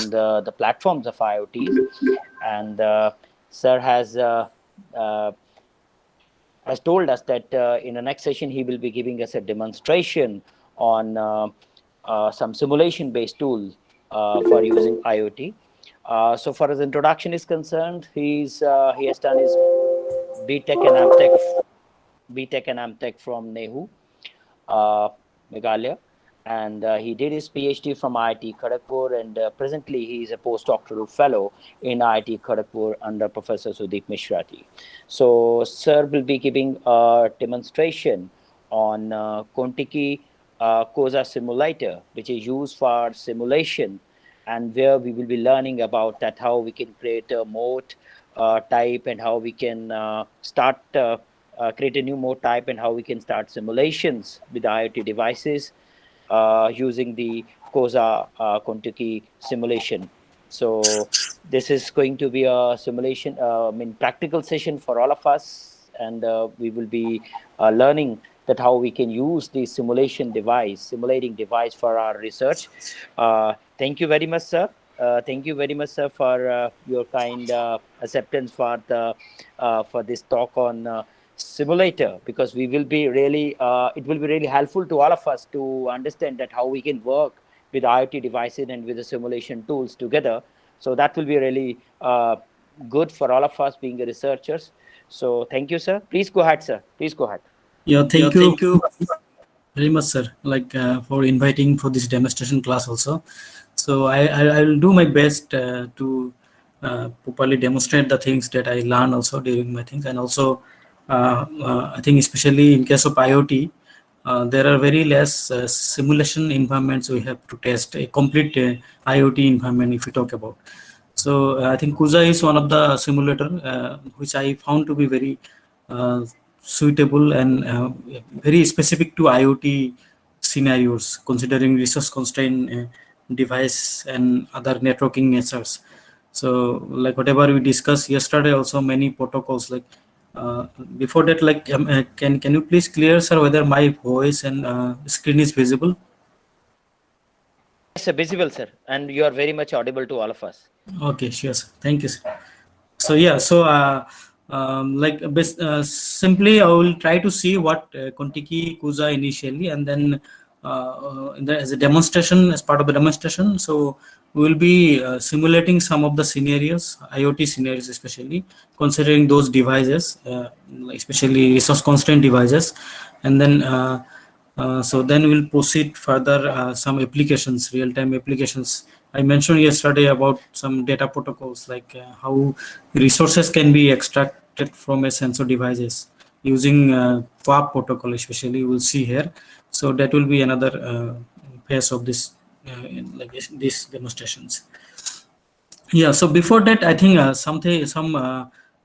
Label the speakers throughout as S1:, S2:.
S1: in the platforms of IoTs. And sir has told us that in the next session he will be giving us a demonstration on some simulation-based tools for using IoT. So far as introduction is concerned, he has done his BTech and AmTech from NEHU, Meghalaya, and he did his PhD from IIT Kharagpur, and presently he is a postdoctoral fellow in IIT Kharagpur under Professor Sudeep Mishra ji. So, sir will be giving a demonstration on Contiki COSA simulator, which is used for simulation, and where we will be learning about that how we can create a mode type and how we can create a new mode type and how we can start simulations with IoT devices using the COSA Contiki simulation. So this is going to be a simulation, practical session for all of us, and we will be learning that how we can use the simulating device for our research. Thank you very much, sir. Thank you very much, sir, for your kind acceptance for this talk on simulator, because we will be really it will be really helpful to all of us to understand that how we can work with IoT devices and with the simulation tools together. So that will be really good for all of us being the researchers. So thank you, sir. Please go ahead, sir. Please go ahead.
S2: Yeah, thank you very much, sir, for inviting for this demonstration class also. So I will do my best to properly demonstrate the things that I learned also during my things. And also I think especially in case of IoT, there are very less simulation environments we have to test a complete IoT environment if we talk about. So I think COSA is one of the simulator which I found to be very suitable and very specific to IoT scenarios, considering resource constraint device and other networking natures. So like whatever we discussed yesterday, also many protocols like before that, like can you please clear, sir, whether my voice and screen is visible?
S1: Yes, sir, visible, sir, and you are very much audible to all of us.
S2: Okay, sure, sir. Thank you, sir. So yeah, so simply I will try to see what Contiki COSA initially, and then as a demonstration, as part of the demonstration, so we will be simulating some of the scenarios, IoT scenarios, especially considering those devices, especially resource constraint devices, and then so then we'll proceed further some applications, real-time applications. I mentioned yesterday about some data protocols, like how resources can be extracted from a sensor devices using FAP protocol, especially we'll see here. So that will be another phase of this these demonstrations. Yeah, so before that, I think some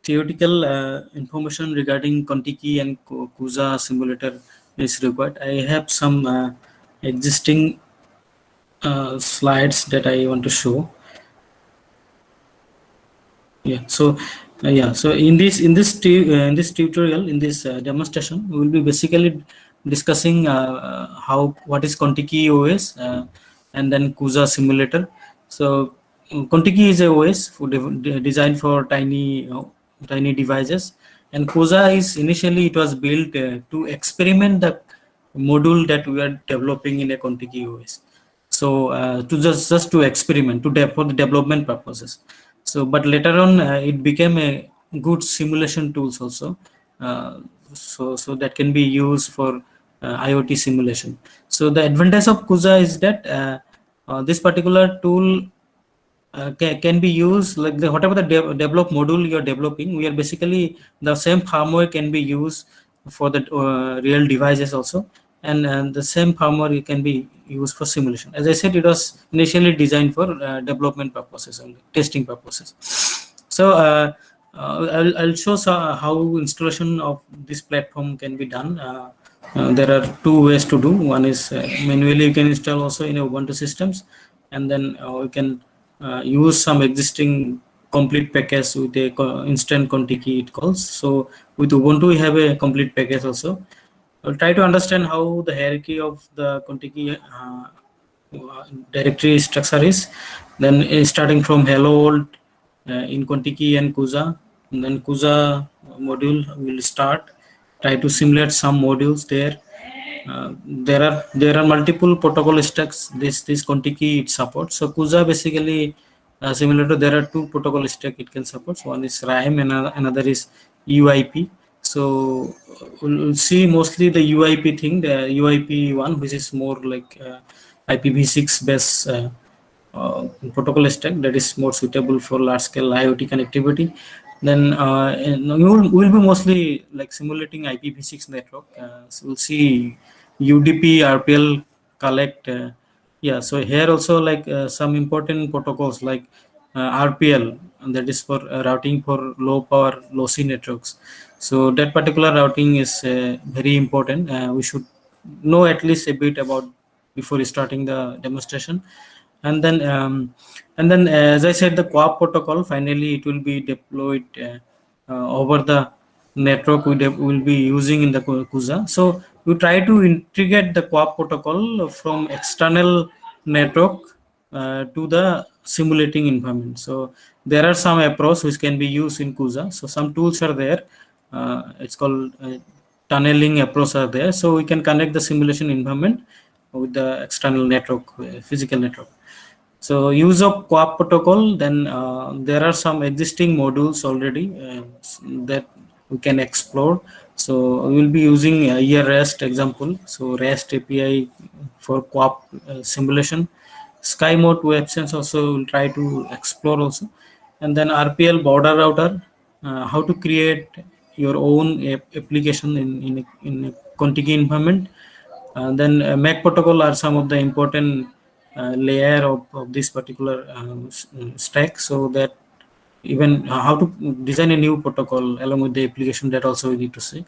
S2: theoretical information regarding Contiki and COSA simulator is required. I have some existing slides that I want to show. Yeah, so so in this tutorial, in this demonstration, we will be basically discussing what is Contiki OS and then COSA simulator. So Contiki is a OS designed for tiny devices, and COSA is initially it was built to experiment the module that we are developing in a Contiki OS. So to just to experiment for the development purposes. So but later on it became a good simulation tools also. So that can be used for IoT simulation. So the advantage of COSA is that this particular tool can be used like whatever the develop module you're developing, we are basically the same firmware can be used for the real devices also, and the same firmware can be used for simulation. As I said, it was initially designed for development purposes only, testing purposes. So I'll show how installation of this platform can be done. There are two ways to do. One is manually you can install also in a Ubuntu systems, and then we can use some existing complete package with a instant Contiki it calls. So with Ubuntu we have a complete package also. I'll try to understand how the hierarchy of the Contiki directory structure is. Then starting from hello world in Contiki and Kusa, and then Kusa module will start, try to simulate some modules there. There are multiple protocol stacks this Contiki it supports. So Kusa basically similar to, there are two protocol stack it can support. So one is RIME and another is UIP. So we'll see mostly the UIP thing, the UIP one, which is more like IPv6 based protocol stack that is more suitable for large scale IoT connectivity. Then we'll be mostly like simulating IPv6 network. So we'll see UDP, RPL, collect. Yeah, so here also like some important protocols like RPL, and that is for routing for low power, low C networks. So that particular routing is very important. We should know at least a bit about before starting the demonstration. And then as I said, the QoP protocol finally it will be deployed over the network will be using in the Kusa. So we try to integrate the QoP protocol from external network to the simulating environment. So there are some approach which can be used in Kusa. So some tools are there. It's called tunneling approach are there. So we can connect the simulation environment with the external network, physical network. So use of QoP protocol, then there are some existing modules already that we can explore. So we will be using here REST example. So REST API for QoP simulation. SkyMode WebSense also will try to explore also. And then RPL border router, how to create your own application in a Contiki environment. Then MAC protocol are some of the important layer of this particular stack, so that even how to design a new protocol along with the application, that also we need to see.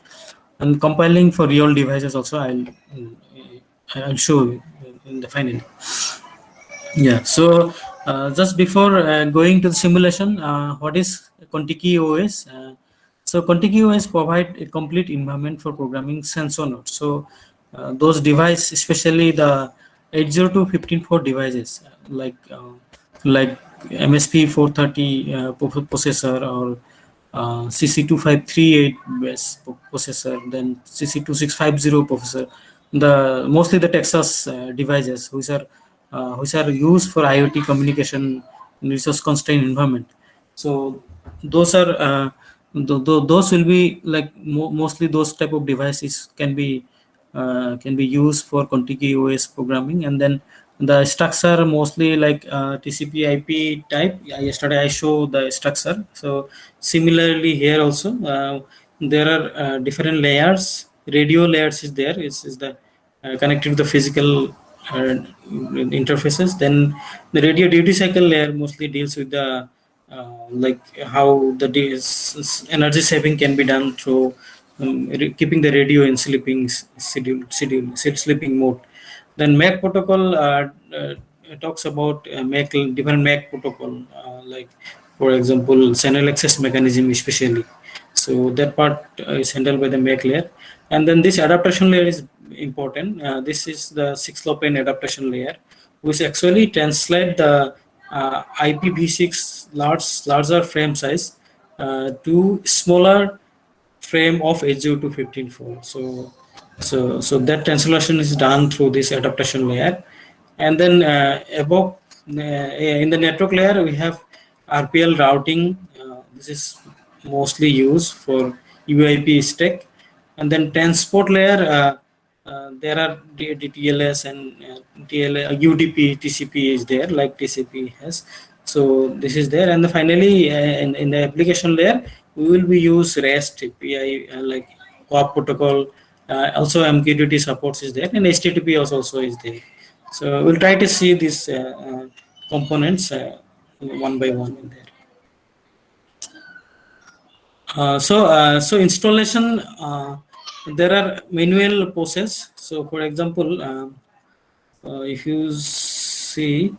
S2: And compiling for real devices also I'll show you in the final. Yeah, so just before going to the simulation, what is Contiki OS? So Contiki OS provide a complete environment for programming sensor nodes. So those devices, especially the 802.15.4 devices, like MSP 430 processor, or CC2538 based processor, then CC2650 processor, the mostly the Texas devices which are used for IoT communication in resource constrained environment. So those are those will be like mostly those type of devices can be used for Contiki OS programming. And then the structure mostly like TCP/IP type. Yeah, yesterday I showed the structure. So similarly here also there are different layers. Radio layers is there. Is the connected to the physical interfaces. Then the radio duty cycle layer mostly deals with the like how the energy saving can be done through keeping the radio in sleeping mode. Then MAC protocol talks about different MAC protocol, like for example channel access mechanism especially. So that part is handled by the MAC layer. And then this adaptation layer is important. This is the 6LoWPAN adaptation layer, which actually translate the IPv6 larger frame size to smaller frame of 802.15.4. So that translation is done through this adaptation layer. And then above in the network layer we have RPL routing. This is mostly used for UIP stack. And then transport layer, there are TLS and UDP, TCP is there, like TCP has. So this is there. And finally in the application layer we will be use REST API, like QoP protocol. Also MQTT supports is there, and HTTP also is there. So we'll try to see these components one by one in there. So installation, there are manual process. So for example, if you see,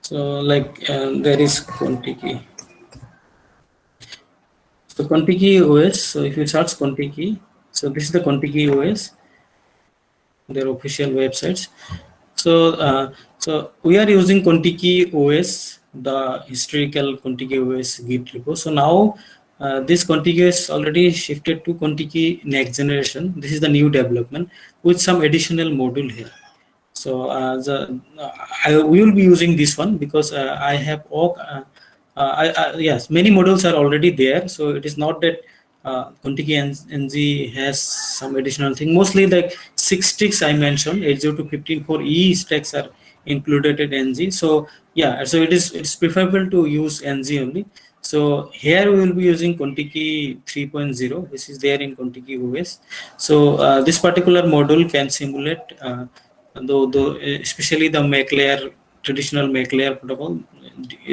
S2: so like there is Contiki. So Contiki OS. So if you search Contiki, so this is the Contiki OS. their official websites. So we are using Contiki OS, the historical Contiki OS Git repo. So now this Contiki is already shifted to Contiki next generation. This is the new development with some additional module here. So we will be using this one because I have yes, many modules are already there. So it is not that Contiki NG has some additional thing. Mostly the 6 sticks I mentioned, 80 to 15 for E stacks are included in NG. So yeah, so it's preferable to use NG only. So here we will be using Contiki 3.0, which is there in Contiki OS. So this particular module can simulate though especially the make layer, traditional make layer protocol,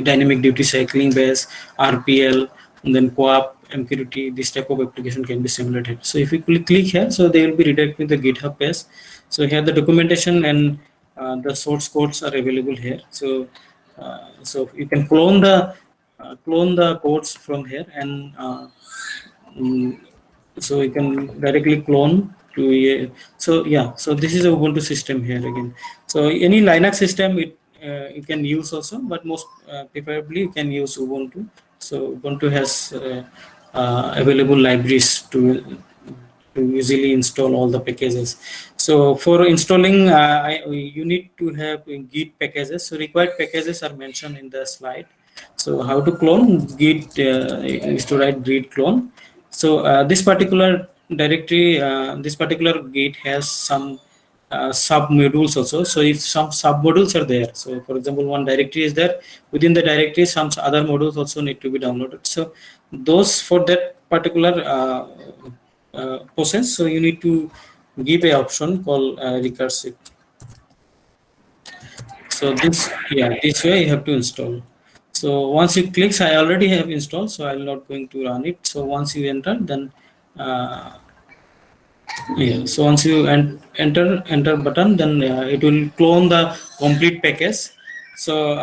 S2: dynamic duty cycling base, RPL, and then QAP, MQTT, this type of application can be simulated. So if you click here, so they will be redirecting the GitHub page. So here the documentation and the source codes are available here. So you can clone the codes from here, and mm, so you can directly clone to a, so yeah, so this is a Ubuntu system here again. So any Linux system you can use also, but most preferably you can use Ubuntu. So Ubuntu has available libraries to easily install all the packages. So for installing, you need to have Git packages. So required packages are mentioned in the slide. So how to clone Git is to write git clone. So this particular directory, this particular Git has some sub modules also. So if some sub modules are there, so for example, one directory is there, within the directory, some other modules also need to be downloaded. So those for that particular process, so you need to give a option called recursive. So this way you have to install. So once you click, I already have installed, so I'm not going to run it. So once you enter, then uh, yeah, so once you enter button, then it will clone the complete package. So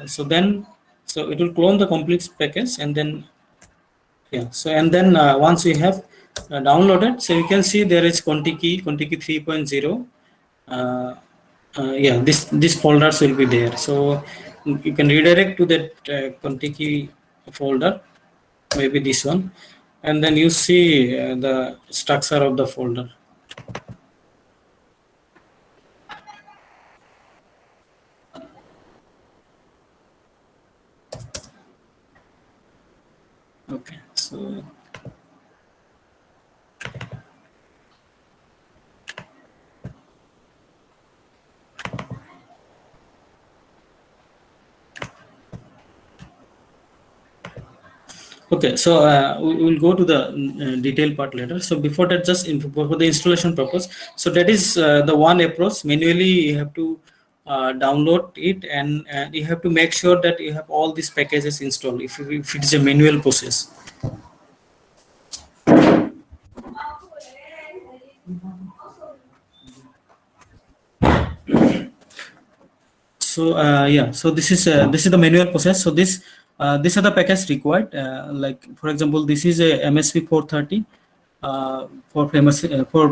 S2: it will clone the complete package, and then yeah, so and then once you have downloaded, so you can see there is Contiki 3.0. uh, yeah, this folders will be there, so you can redirect to that Contiki folder, maybe this one, and then you see the structure of the folder. Okay, so okay, so we will go to the detail part later. So before that, just for the installation purpose, so that is the one approach. Manually, you have to download it, and you have to make sure that you have all these packages installed. If it is a manual process. So yeah, so this is the manual process. So these are the packages required. Like for example, this is a MSP 430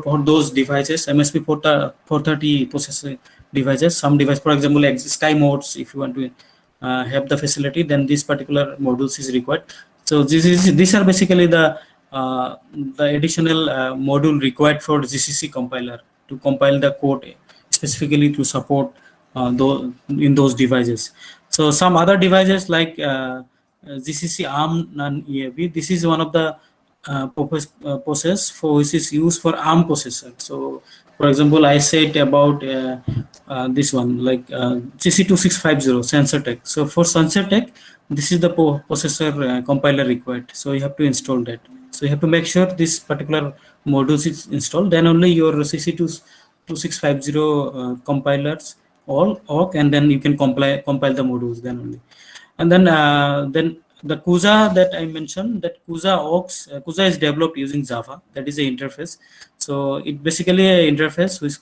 S2: for those devices, MSP 430 processor devices. Some device, for example, like Sky modes. If you want to have the facility, then this particular modules is required. So these are basically the additional module required for GCC compiler to compile the code specifically to support in those devices. So some other devices like GCC ARM non-EAB, this is one of the process for which is used for ARM processor. So for example, I said about this one like GC2650 SensorTech. So for SensorTech, this is the processor compiler required. So you have to install that. So you have to make sure this particular module is installed. Then only your CC2650 compilers all work, and then you can compile the modules then only. And then the CUSA that I mentioned, that CUSA is developed using Java. That is the interface. So it basically an interface which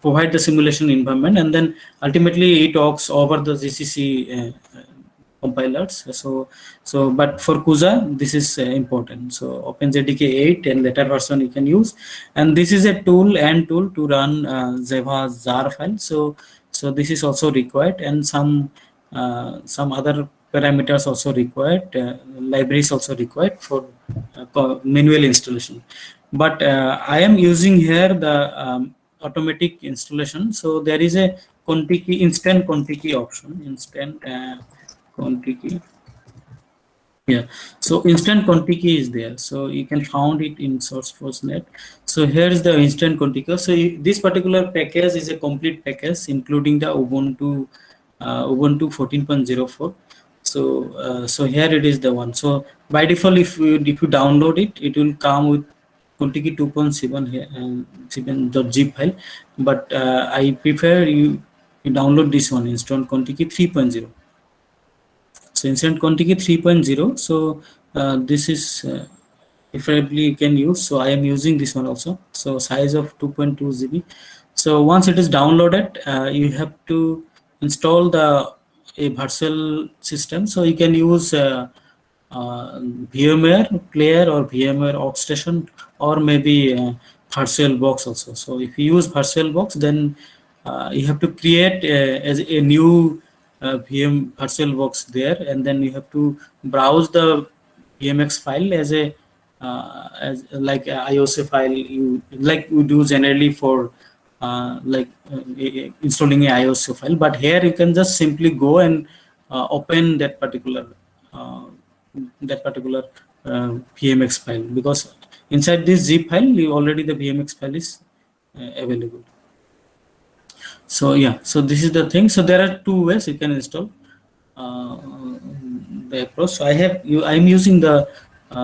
S2: provide the simulation environment, and then ultimately it talks over the GCC compilers. So but for CUSA this is important. So OpenJDK 8 and later version you can use, and this is a tool and tool to run Java jar file. So this is also required, and some other parameters also required, libraries also required for manual installation. But I am using here the automatic installation. So there is a Contiki instant Contiki option, instant Contiki. Yeah, so instant Contiki is there, so you can found it in SourceForge.net. So here is the instant Contiki. So this particular package is a complete package, including the Ubuntu 14.04. So here it is the one. So by default, if you download it, it will come with Contiki 2.7 here, 7.zip file. But I prefer you download this one, instant Contiki 3.0. So instant Contiki 3.0. So this is preferably you can use. So I am using this one also. So size of 2.2 GB. So once it is downloaded, you have to install a virtual system. So you can use VMware Player or VMware Workstation, or maybe VirtualBox also. So if you use VirtualBox, then you have to create as a new VirtualBox there, and then you have to browse the VMX file as like a IOC file, you like you do generally for installing a IOC file. But here you can just simply go and open uh, that particular VMX file, because inside this zip file you already the VMX file is available. So yeah, so this is the thing. So there are two ways you can install uh, the approach. So I'm using the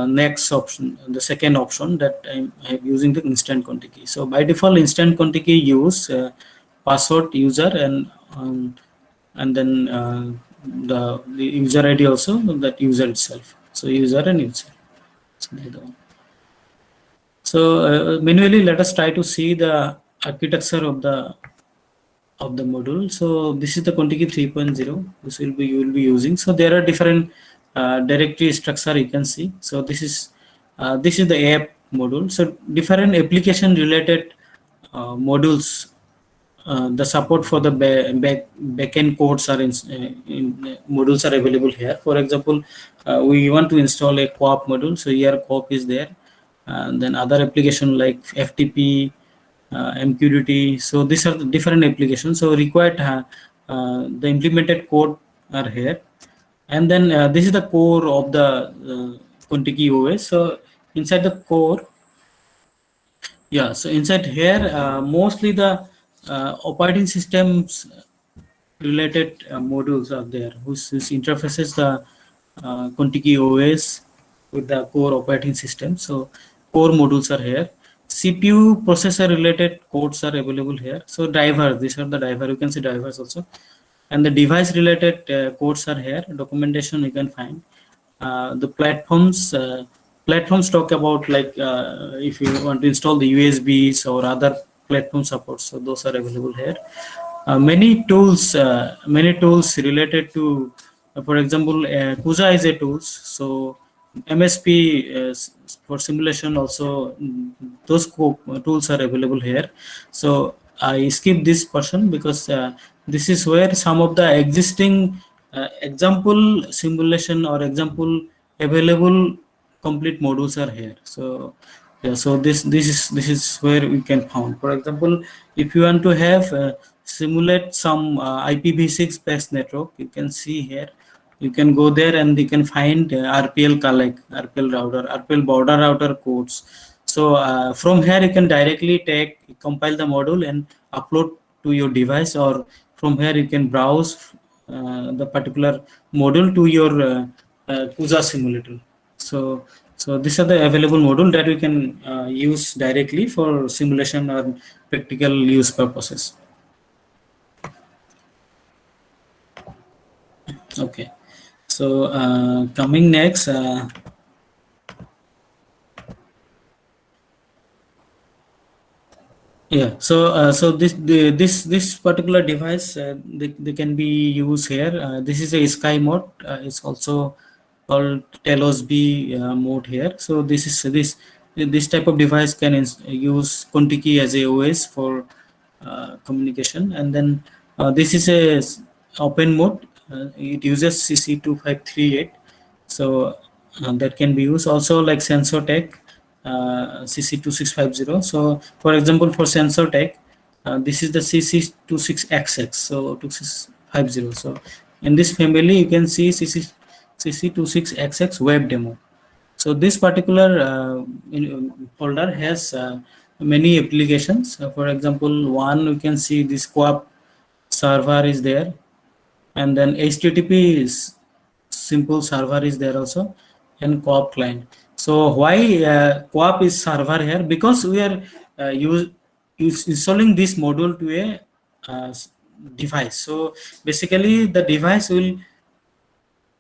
S2: next option, the second option, that I'm using the instant Contiki. So by default, instant Contiki use password, user, and then the user ID also, that user itself. So user and user. So they're the one. So manually, let us try to see the architecture of the module. So this is the Contiki 3.0. This you will be using. So there are different directory structure you can see. So this is the app module. So different application related modules. The support for the backend codes are modules are available here. For example, we want to install a co-op module, so here co-op is there, and then other application like FTP, MQTT. So these are the different applications. So required the implemented code are here, and then this is the core of the Contiki OS. So inside the core, yeah, so inside here, mostly the operating systems related modules are there, whose interfaces the Contiki OS with the core operating system. So core modules are here. CPU processor related codes are available here. So drivers, these are the driver. You can see drivers also, and the device related codes are here. Documentation you can find. The platforms talk about, like if you want to install the USBs or other platform supports, so those are available here. Many tools related to, for example, CUSA is a tools. So MSP for simulation also, those tools are available here. So I skip this portion because this is where some of the existing example simulation or example available complete modules are here. So yeah, so this is where we can found. For example, if you want to have simulate some IPv6 based network, you can see here. You can go there and you can find RPL collect, RPL router, RPL border router codes. So from here you can directly compile the module and upload to your device, or from here you can browse the particular module to your CUSA simulator. So these are the available module that we can use directly for simulation or practical use purposes. Okay. So coming next, Yeah, so this particular device, they can be used here. This is a Sky mode. It's also called Telos B mode here. So this type of device can use Contiki as a OS for communication, and then this is a open mode. It uses CC2538, so that can be used. Also like sensor tech, CC2650. So for example, for sensor tech, this is the CC26XX, so 2650. So in this family you can see CC26XX web demo. So this particular folder has many applications. For example, one we can see this co-op server is there, and then HTTP is simple server is there also, and co-op client. So why co-op is server here? Because we are installing this module to a uh, device. So basically the device will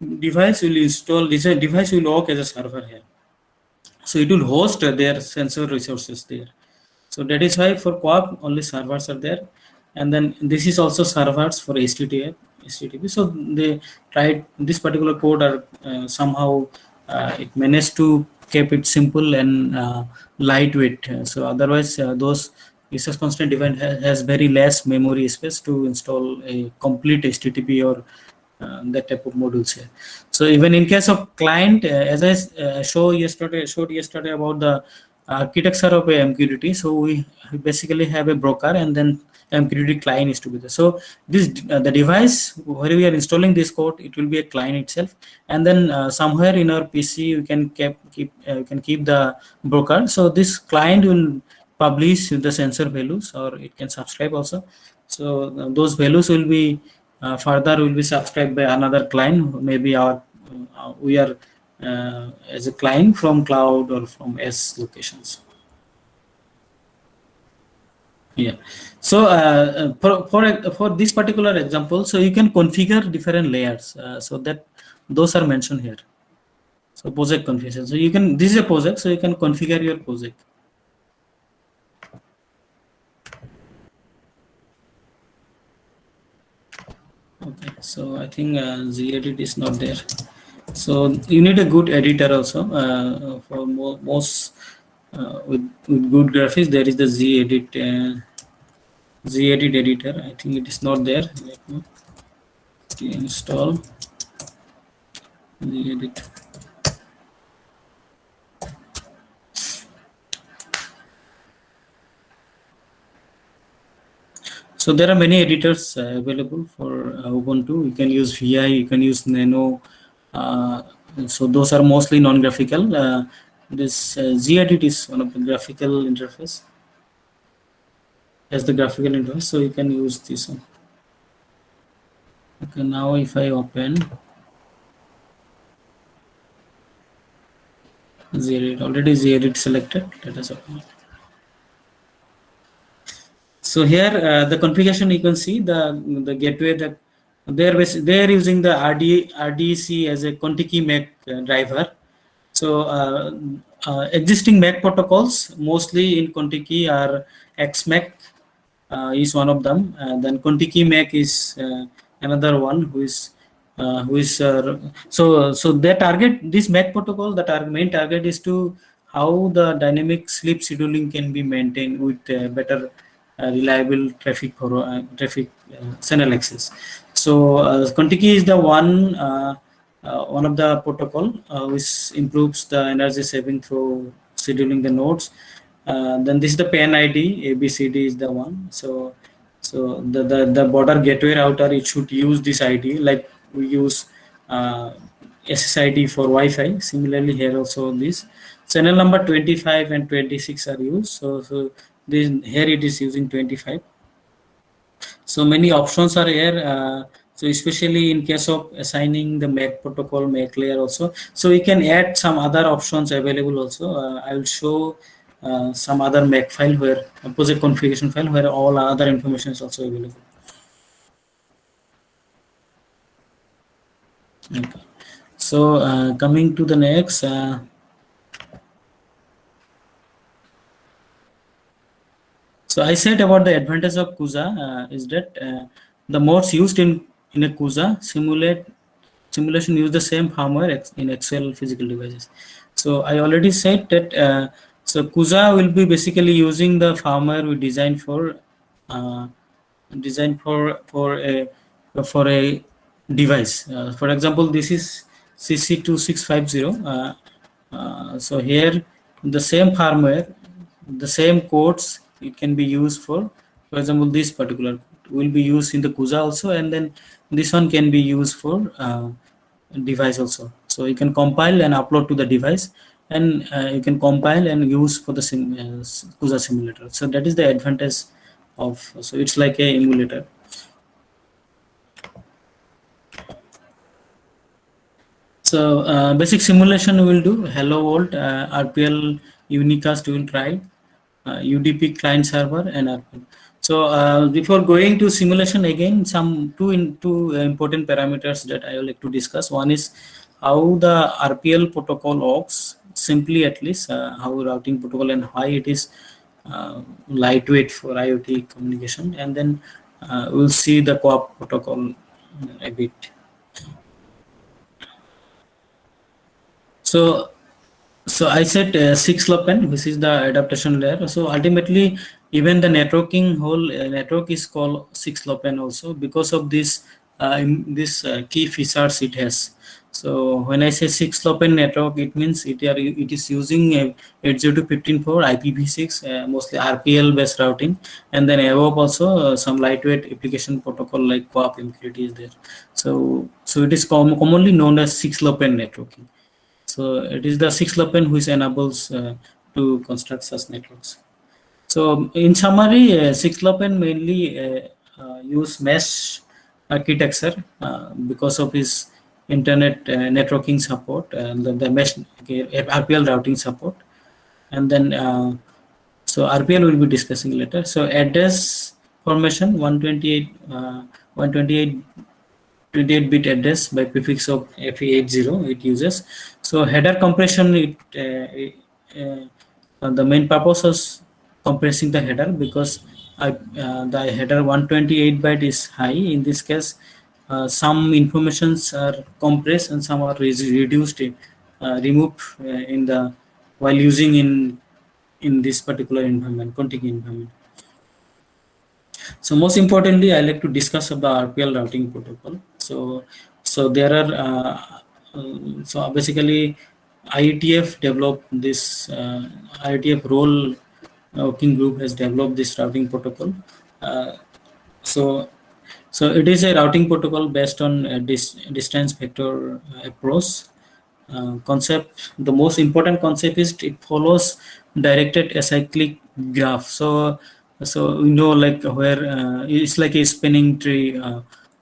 S2: install this device will work as a server here. So it will host their sensor resources there. So that is why for co-op only servers are there, and then this is also servers for HTTP. So they tried this particular code or somehow it managed to keep it simple and lightweight. So otherwise, those resource constant device has very less memory space to install a complete HTTP or that type of modules here. So even in case of client, as I showed yesterday about the architecture of a MQTT, so we basically have a broker and then MQTT client is together. So this the device where we are installing this code, it will be a client itself, and then somewhere in our PC we can keep the broker. So this client will publish the sensor values, or it can subscribe also. So those values will be further will be subscribed by another client, maybe our we are as a client from cloud or from S locations. Yeah. So for this particular example, so you can configure different layers, so that those are mentioned here. So project configuration. So you can, this is a project, so you can configure your project. Okay, so I think Gedit is not there. So you need a good editor also for most with good graphics. There is the Gedit editor. I think it is not there. Let me install Gedit. So there are many editors available for Ubuntu. You can use VI, you can use Nano. So those are mostly non-graphical. This Gedit is one of the graphical interface. As the graphical interface, so you can use this one. Okay, now if I open Gedit, already Gedit selected. Let us open it. So here the configuration, you can see the gateway that they're using the RDC as a Contiki Mac driver. So existing Mac protocols mostly in Contiki are XMac is one of them. Then Contiki Mac is another one who is so they target this Mac protocol. The main target is to how the dynamic sleep scheduling can be maintained with better reliable traffic channel access. So Contiki is the one of the protocol which improves the energy saving through scheduling the nodes. Then this is the PAN ID, ABCD is the one. So the border gateway router, it should use this ID like we use SSID for Wi-Fi. Similarly here also this channel number 25 and 26 are used. So this here it is using 25. So many options are here. So especially in case of assigning the MAC protocol, MAC layer also. So we can add some other options available also. I will show some other MAC file where project configuration file where all other information is also available. Okay. So coming to the next. So I said about the advantage of CUSA is that the modes used in a CUSA simulation use the same firmware in actual physical devices. So I already said that so CUSA will be basically using the firmware we designed uh, for a device. For example, this is CC2650. So here the same firmware, the same codes, it can be used for example, this particular code will be used in the CUSA also, and then this one can be used for device also. So you can compile and upload to the device, and you can compile and use for the CUSA simulator. So that is the advantage of, so it's like a emulator. So basic simulation we will do hello world, RPL unicast we will try, UDP client server, and RPL. So before going to simulation again, some two important parameters that I would like to discuss. One is how the RPL protocol works, simply at least how routing protocol and why it is lightweight for IoT communication, and then we'll see the co-op protocol a bit. So so I said 6LoWPAN, which is the adaptation layer. So ultimately, even the networking whole network is called 6LoWPAN also because of this key features it has. So when I say 6LoWPAN network, it means it is using a 802.15 for IPv6, mostly RPL based routing, and then above also some lightweight application protocol like co-op MQTT is there. So it is commonly known as 6LoWPAN networking. So it is the 6LoWPAN which enables to construct such networks. So in summary, 6LoWPAN mainly use mesh architecture because of its internet networking support and the mesh RPL routing support. And then so RPL will be discussing later. So address formation 128 28-bit address by prefix of FE80 it uses. So header compression, the main purpose is compressing the header because the header 128 byte is high. In this case, some informations are compressed and some are reduced, removed in the while using in this particular environment, config environment. So most importantly, I like to discuss about RPL routing protocol. So there are so basically IETF developed this IETF role working group has developed this routing protocol. Uh, so so it is a routing protocol based on a distance vector approach concept. The most important concept is it follows directed acyclic graph. So you know, like where it's like a spinning tree,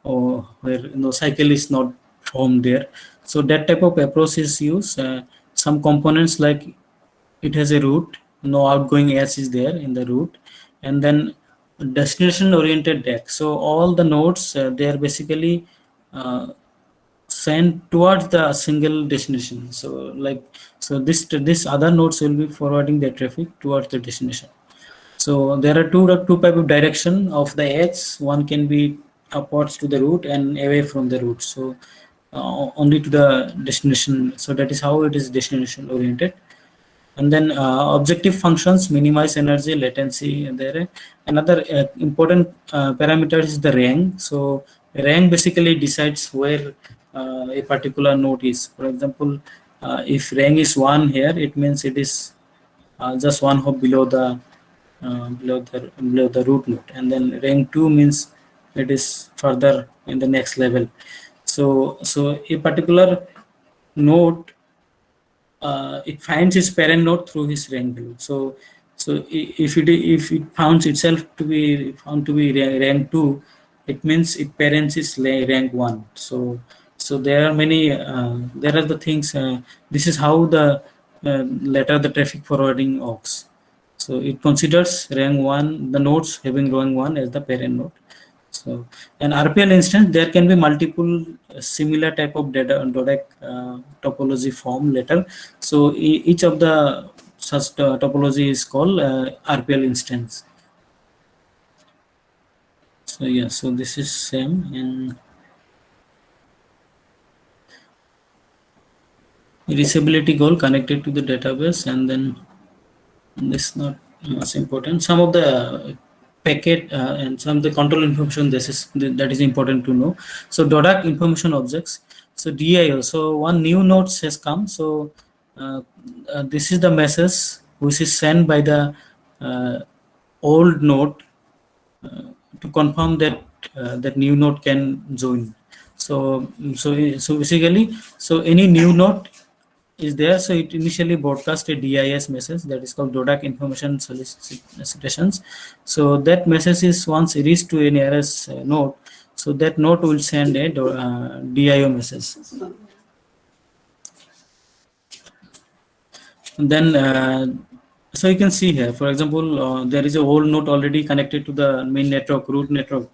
S2: or where cycle is not formed there. So that type of approach is used. Some components like it has a root, no outgoing edge is there in the root, and then destination oriented DAC. So all the nodes they are basically uh, sent towards the single destination. So this other nodes will be forwarding the traffic towards the destination. So there are two type of direction of the edge. One can be upwards to the root and away from the root. So only to the destination. So that is how it is destination oriented. And then objective functions minimize energy latency, and there another important parameter is the rank. So rank basically decides where a particular node is. For example, if rank is 1 here, it means it is just one hop below the root node, and then rank 2 means it is further in the next level. So a particular node it finds its parent node through his rank value. If it finds itself to be found to be rank 2, it means it parents is rank 1. So there are many there are the things. This is how the later the traffic forwarding works. So it considers rank 1, the nodes having rank 1 as the parent node. So an RPL instance, there can be multiple similar type of data Dodec topology form later. So each of the such topology is called RPL instance. So yeah, so this is same in reachability goal connected to the database, and then this not much important. Some of the packet and some of the control information, this is that is important to know. So DODAC information objects. So DIO. So one new node has come. So this is the message which is sent by the uh, old node to confirm that that new node can join. So basically, so any new node is there, so it initially broadcasts a DIS message that is called DODAC information solicitations. So that message is once reached to a nearest node, so that node will send a DIO message. And then so you can see here, for example, there is a whole node already connected to the main network, root network.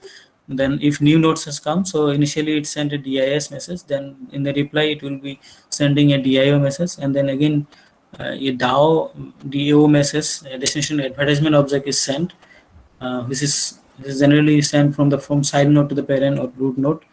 S2: Then if new nodes has come, so initially it sent a DIS message, then in the reply it will be sending a DIO message, and then again a DAO message, a destination advertisement object is sent, which is generally sent from side node to the parent or root node.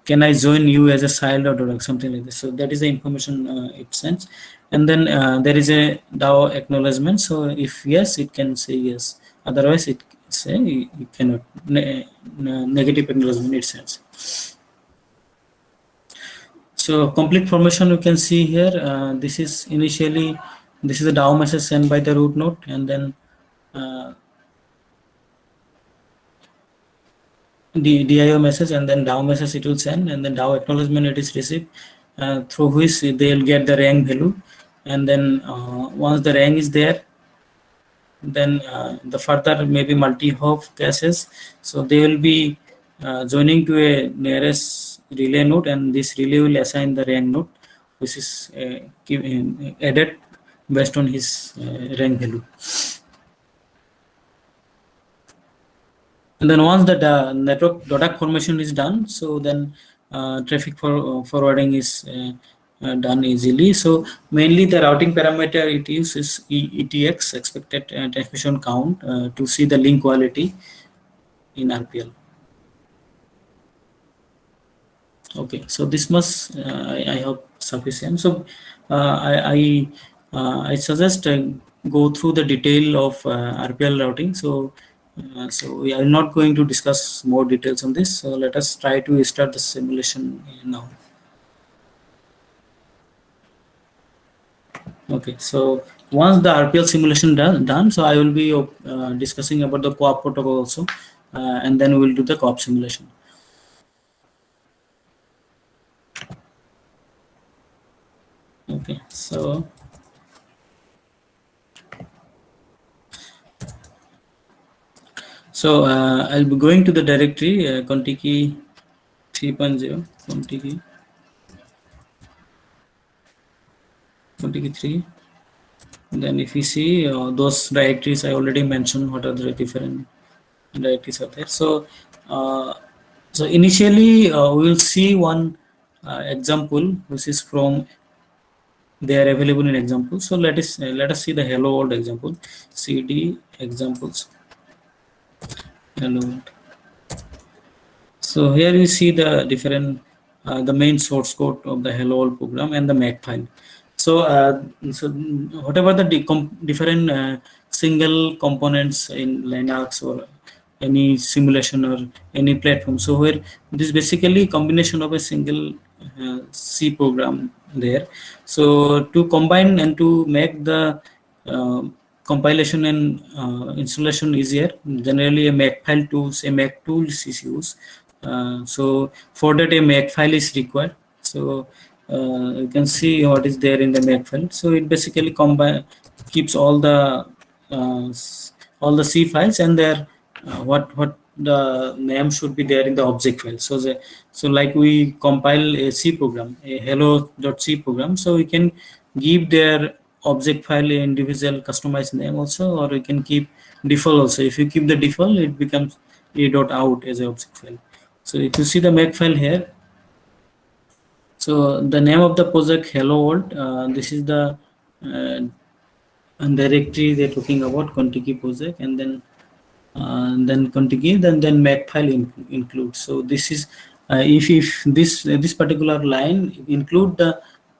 S2: Can I join you as a child or something like this? So that is the information it sends. And then there is a DAO acknowledgement. So if yes, it can say yes. Otherwise, it say you cannot. Negative acknowledgement it sends. So complete formation you can see here. This is initially, this is the DAO message sent by the root node, and then the DIO message, and then DAO message it will send, and then DAO acknowledgement it is received, through which they'll get the rank value, and then once the rank is there, then the further maybe multi-hop caches, so they will be joining to a nearest relay node, and this relay will assign the rank node, which is added based on his rank value. And then once the network DODAC formation is done, so then traffic forwarding is done easily. So mainly the routing parameter it uses ETX, expected transmission count, to see the link quality in RPL. Okay, so this must I hope sufficient. So I suggest go through the detail of RPL routing. So we are not going to discuss more details on this. So let us try to start the simulation now. Okay, so once the RPL simulation done, so I will be discussing about the co-op protocol also, and then we will do the co-op simulation. Okay, so I'll be going to the directory Contiki 3.0, Contiki 3. Then if you see those directories I already mentioned, what are the different directories are there. So initially we will see one example which is from, they are available in examples. So let us see the hello world example. CD examples hello world. So here you see the different the main source code of the hello world program and the Make file. So whatever the different single components in Linux or any simulation or any platform, so where this is basically combination of a single C program there. So to combine and to make the compilation and installation easier, generally a Makefile tools, a Make tools is used. So for that a Makefile is required. So you can see what is there in the Makefile. So it basically keeps all the C files, and their what the name should be there in the object file. So like we compile a C program, a hello.c program, so we can give their object file a individual customized name also, or we can keep default also. If you keep the default, it becomes a.out as an object file. So if you see the make file here, so the name of the project hello world, this is the directory they're talking about, Contiki project, and then then contiguous, then makefile includes. So this is if this particular line include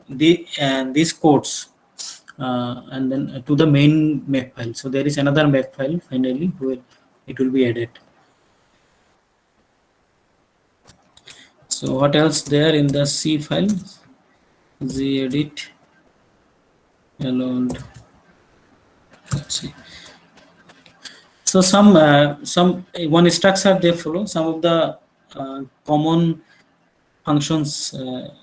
S2: these codes and then to the main makefile. So there is another makefile finally where it will be added. So what else there in the C file? Gedit hello. Let's see. So some one structure they follow. Some of the common functions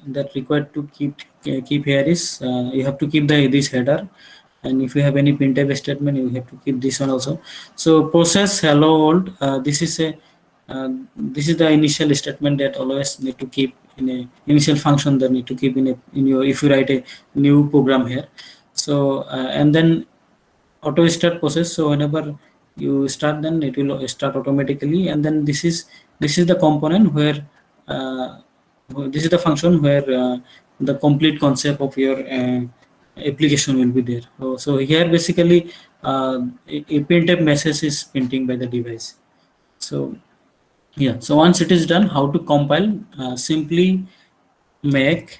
S2: that required to keep here is you have to keep this header, and if you have any printf statement you have to keep this one also. So process hello world, this is the initial statement that always need to keep in a initial function that need to keep in your if you write a new program here. So and then auto start process, so whenever you start then it will start automatically, and then this is the component where this is the function where the complete concept of your application will be there. So here basically a printf message is printing by the device. So yeah, so once it is done, how to compile? Simply make.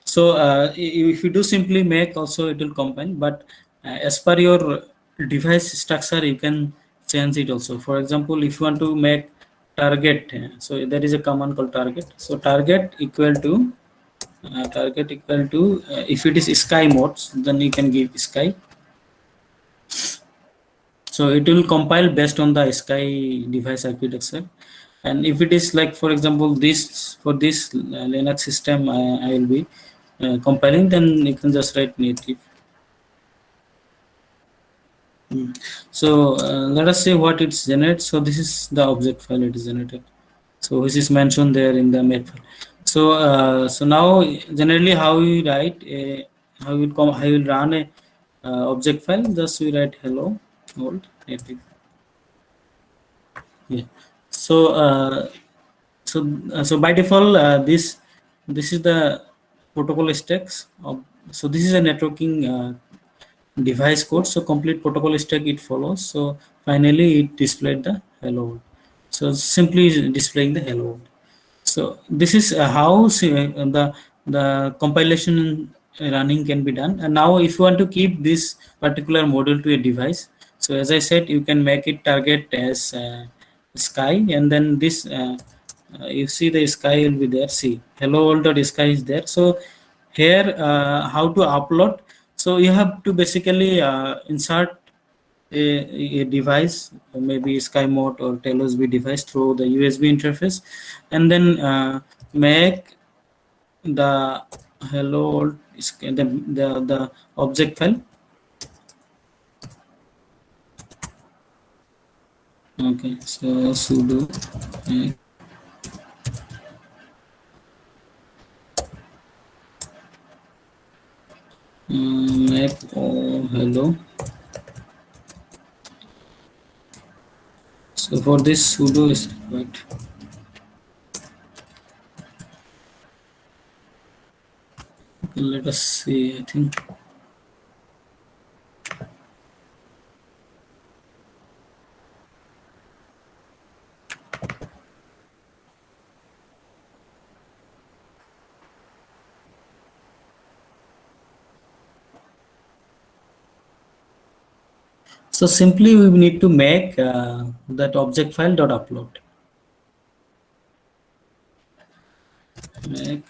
S2: So if you do simply make also it will combine, but as per your device structure you can change it also. For example, if you want to make target, so there is a command called target. So target equal to if it is sky modes, then you can give sky. So it will compile based on the sky device architecture. And if it is like, for example, this for this Linux system I will be compiling, then you can just write native. So let us say what it's generates. So this is the object file it is generated. So which is mentioned there in the make file. So so now generally how we write how will run a object file. Just we write hello world native. Yeah. So so by default this is the protocol stacks of, so this is a networking device code. So complete protocol stack it follows. So finally it displayed the hello world. So simply displaying the hello world. So this is how the compilation running can be done. And now if you want to keep this particular module to a device, so as I said, you can make it target as sky, and then this you see the sky will be there. See hello world dot sky is there. So here how to upload? So you have to basically insert a device, maybe sky mode or Telos B device, through the USB interface, and then make the hello world the object file. Okay, so sudo make make hello. So for this sudo is required. Let us see. I think so. Simply we need to make that object file dot upload. Make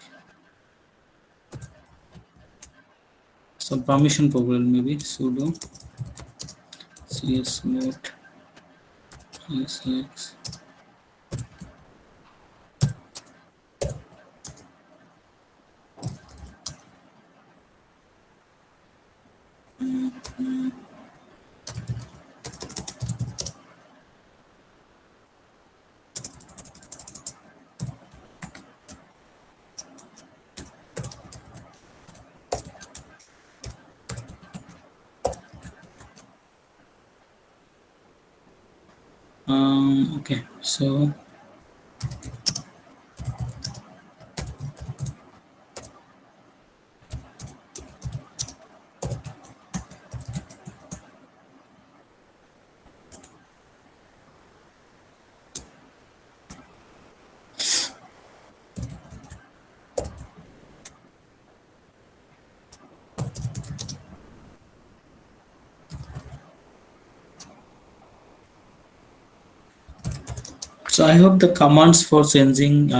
S2: some permission program, maybe sudo csmod sx. Okay, so So I hope the commands for changing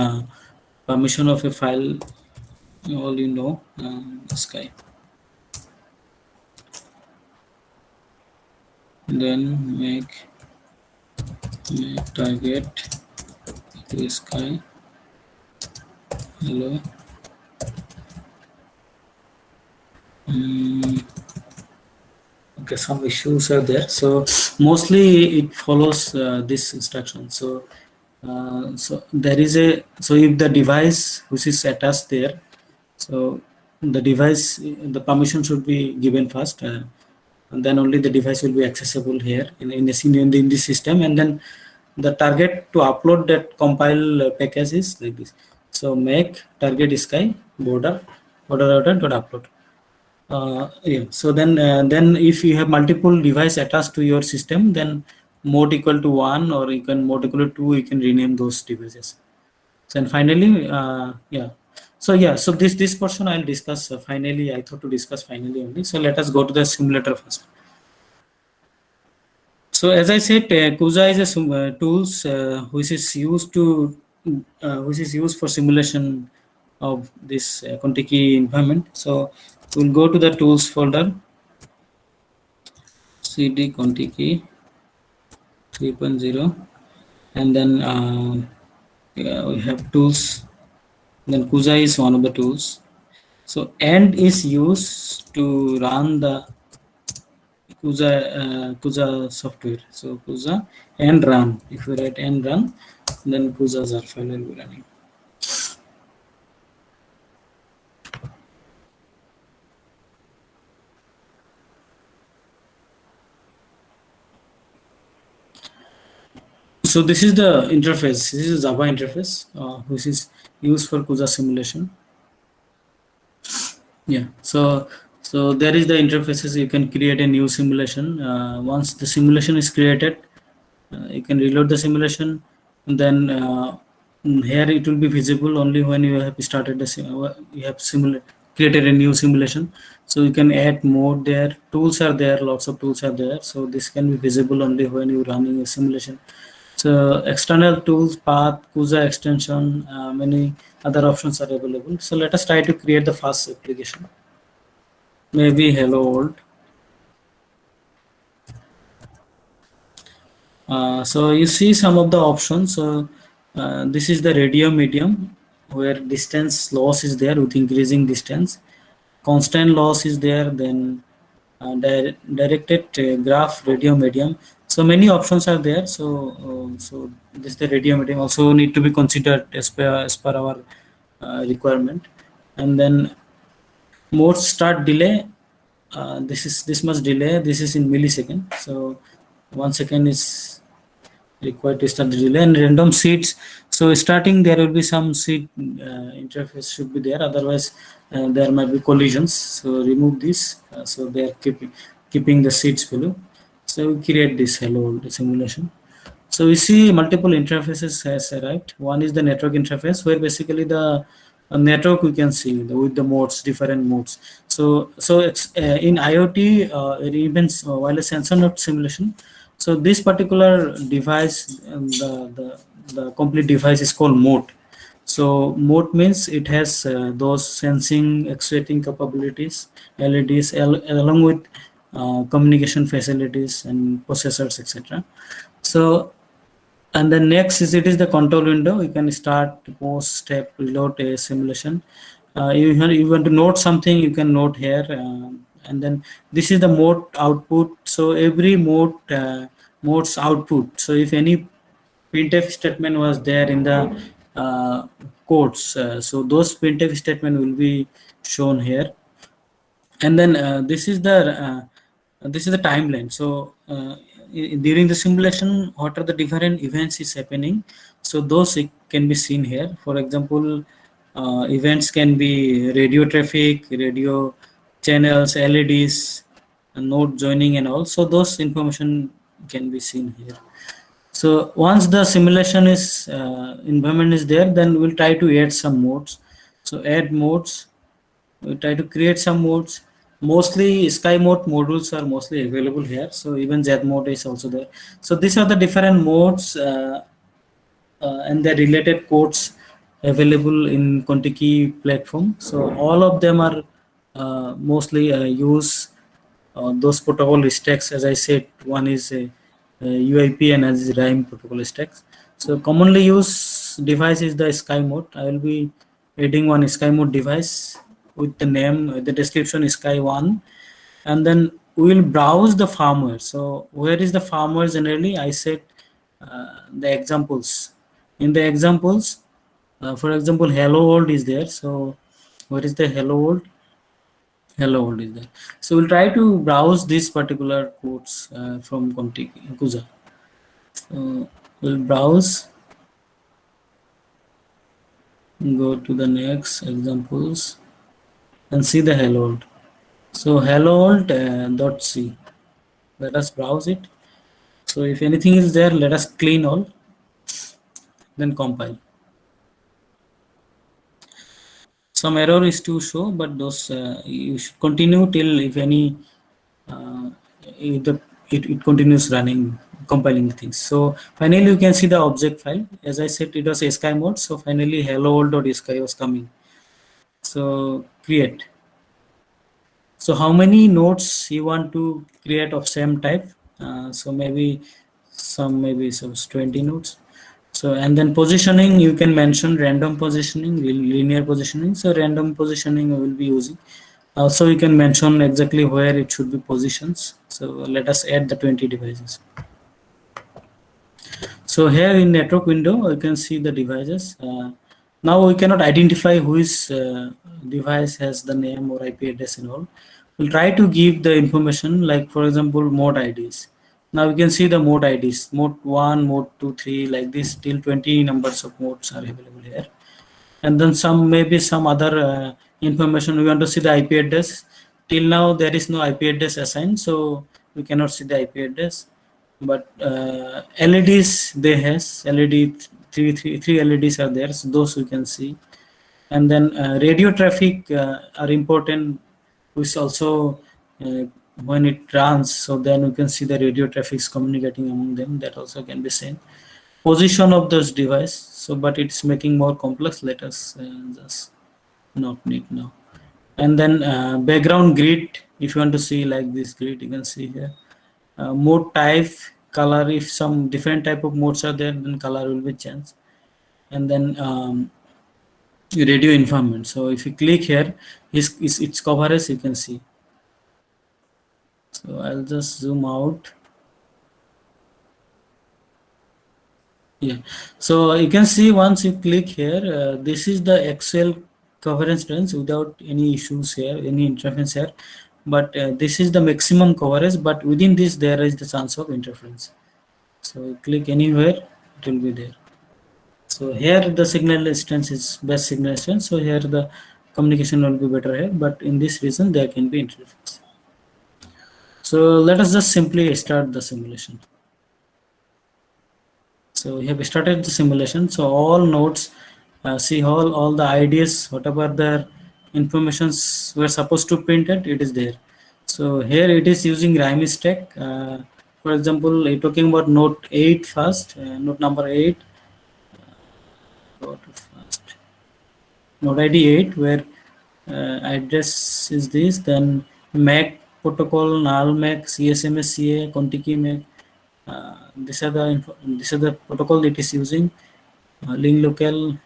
S2: permission of a file, all you know, Sky. Then make target Sky. Hello. Mm, okay, some issues are there. So mostly it follows this instruction. So there is a, so if the device which is attached there, so the device, the permission should be given first, and then only the device will be accessible here in the system, and then the target to upload that compile package is like this. So make target sky border dot upload. Yeah. So then if you have multiple device attached to your system, then mode equal to 1 or you can mode equal to 2, you can rename those devices. So, and finally, yeah. So yeah, so this portion I'll discuss finally. I thought to discuss finally only. So let us go to the simulator first. So as I said, Kusa is a tools which is used for simulation of this Contiki environment. So we'll go to the tools folder, cd Contiki 3.0, and then yeah, we have tools. Then Kusa is one of the tools. So end is used to run the Kusa software. So Kusa and run. If you write and run, then Kusa's file will be running. So this is the interface. This is Java interface, which is used for Kusa simulation. Yeah. So there is the interfaces. You can create a new simulation. Once the simulation is created, you can reload the simulation, and then here it will be visible only when you have started the you have created a new simulation. So you can add more there. Tools are there. Lots of tools are there. So this can be visible only when you're running a simulation. So external tools, path, Kusa extension, many other options are available. So let us try to create the first application. Maybe hello world. So you see some of the options. This is the radio medium where distance loss is there with increasing distance. Constant loss is there. Then directed graph radio medium. So many options are there. So this is the radio medium also need to be considered as per our requirement. And then mode start delay. This much delay. This is in millisecond. So 1 second is required to start the delay, and random seeds. So starting there will be some seed interface should be there, otherwise there might be collisions. So remove this. So they are keeping the seeds value. So we create this hello simulation. So we see multiple interfaces has arrived. One is the network interface where basically the network we can see with the modes, different modes. So it's, in IoT, even wireless sensor node simulation. So this particular device, the complete device is called mode. So mode means it has those sensing, actuating capabilities, LEDs, along with communication facilities and processors, etc. So, and then next is it is the control window. You can start, post, step, reload a simulation. You want to note something, you can note here. And then this is the mode output. So every mode's output. So if any printf statement was there in the codes, so those printf statement will be shown here. And then this is the timeline. So during the simulation, what are the different events is happening, so those can be seen here. For example, events can be radio traffic, radio channels, LEDs, node joining, and also those information can be seen here. So once the simulation is environment is there, then we'll try to add some modes. So add modes, we try to create some modes. Mostly sky mode modules are mostly available here. So even Z mode is also there. So these are the different modes and the related codes available in Contiki platform. So all of them are mostly use those protocol stacks. As I said, one is UIP and as RIME protocol stacks. So commonly used device is the Sky mode. I will be adding one Sky mode device with the name, the description is Sky 1, and then we will browse the farmer. So where is the farmer? Generally I said the examples. In the examples, for example, hello world is there. So where is the hello world? Hello world is there. So we'll try to browse these particular codes from Kuza. So we'll browse, go to the next examples and see the hello world. So hello world dot c. Let us browse it. So if anything is there, let us clean all, then compile. Some error is to show, but those you should continue till if any uh, if the, it continues running, compiling things. So finally you can see the object file. As I said, it was sky mode. So finally hello world.sky was coming. So create. So how many nodes you want to create of same type? So maybe some 20 nodes. So and then positioning, you can mention random positioning, linear positioning. So random positioning we will be using. Also you can mention exactly where it should be positions. So let us add the 20 devices. So here in network window you can see the devices. Now we cannot identify which device has the name or IP address and all. We'll try to give the information, like for example mode IDs. Now you can see the mode IDs, mode 1, mode 2, 3, like this till 20 numbers of modes are available here. And then some, maybe some other information. We want to see the IP address. Till now there is no IP address assigned, so we cannot see the IP address. But LEDs, they has LED, three LEDs are there, so those we can see. And then radio traffic are important, which also when it runs, so then we can see the radio traffics communicating among them, that also can be seen. Position of those device, so but it's making more complex. Let us just not need now. And then background grid, if you want to see like this grid, you can see here. Mode type, color, if some different type of modes are there, then color will be changed. And then radio informant. So if you click here, its coverage you can see. So I'll just zoom out. Yeah, so you can see once you click here, this is the actual coverage range without any issues here, any interference here. But this is the maximum coverage, but within this there is the chance of interference. So you click anywhere, it will be there. So here the signal strength is best signal strength, so here the communication will be better here, but in this region there can be interference. So let us just simply start the simulation. So we have started the simulation. So all nodes, see all the IDs, whatever the informations were supposed to print it is there. So here it is using RIME stack. For example, talking about node 8 first, node number 8. Go to first. Node ID 8, where address is this, then MAC protocol, null MAC, CSMA, CA, Contiki MAC. These are the protocol it is using, link local,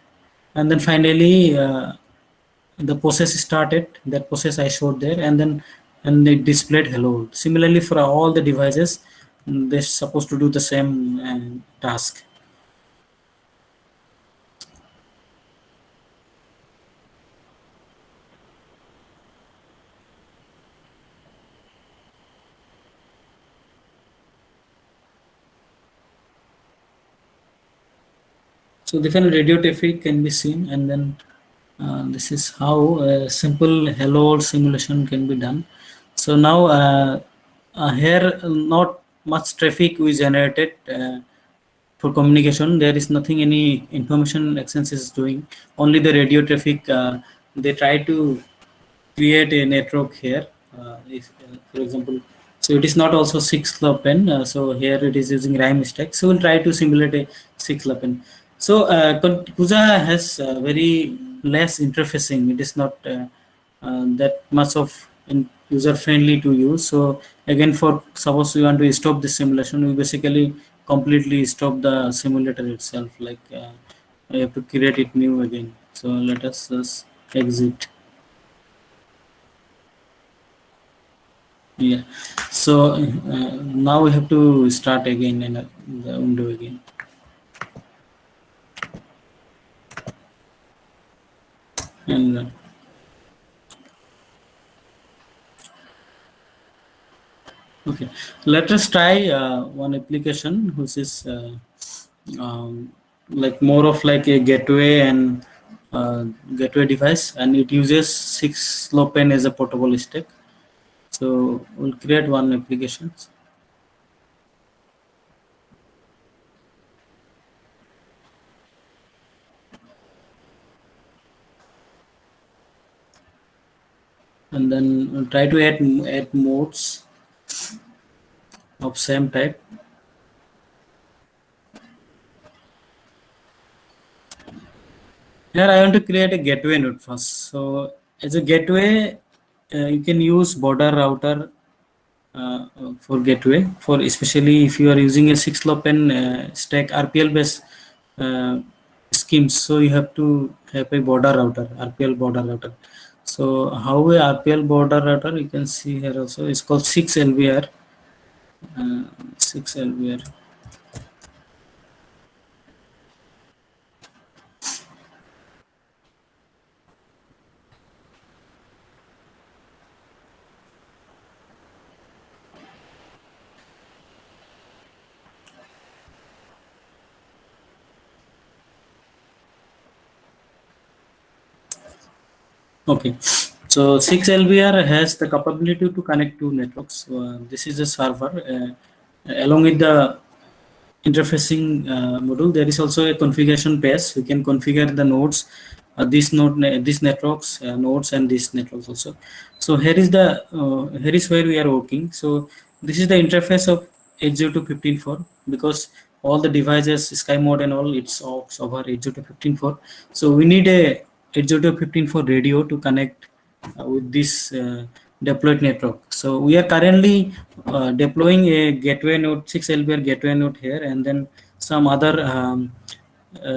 S2: and then finally the process started. That process I showed there, and then it displayed hello. Similarly for all the devices, they're supposed to do the same task. So different radio traffic can be seen, and then this is how a simple hello world simulation can be done. So now here not much traffic we generated for communication. There is nothing any information exchange is doing, only the radio traffic. They try to create a network here. If for example, so it is not also 6LAN. So here it is using RIME stack. So we'll try to simulate a 6LAN. So Kusa has very less interfacing. It is not that much of user friendly to use. So again, for suppose we want to stop the simulation, we basically completely stop the simulator itself. Like we have to create it new again. So let us just exit. Yeah. So now we have to start again in the window again. And okay, let us try one application which is like more of like a gateway and gateway device, and it uses 6LoWPAN as a portable stack. So we'll create one application, and then we'll try to add modes of same type. Here I want to create a gateway node first. So as a gateway, you can use border router for gateway, for especially if you are using a 6LoWPAN stack RPL based uh, schemes. So you have to have a border router, RPL border router. So how a RPL border router, you can see here also, it's called 6LBR. 6LBR. Okay, so 6LBR has the capability to connect two networks. So, this is a server. Along with the interfacing module, there is also a configuration page. We can configure the nodes, these networks, nodes, and these networks also. So here is where we are working. So this is the interface of 802.15.4, because all the devices, sky mode and all, it's over 802.15.4. So we need a 802.15.4 radio to connect with this deployed network. So we are currently deploying a gateway node, 6LBR gateway node here, and then some other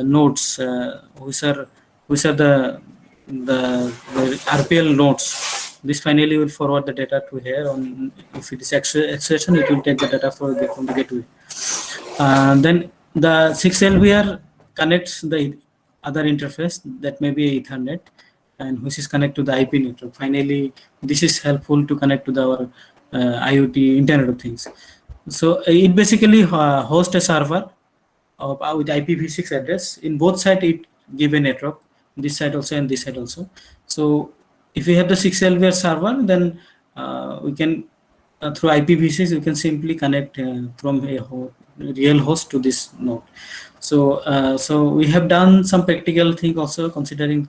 S2: nodes which are the RPL nodes. This finally will forward the data to here. On if it is extraction, it will take the data from the gateway. Then the 6LBR connects the other interface, that may be Ethernet, and which is connected to the IP network. Finally, this is helpful to connect to our IoT Internet of Things. So it basically hosts a server with IPv6 address. In both sides, it give a network. This side also and this side also. So if we have the 6LBR server, then we can through IPv6 you can simply connect from a real host to this node. So we have done some practical thing also, considering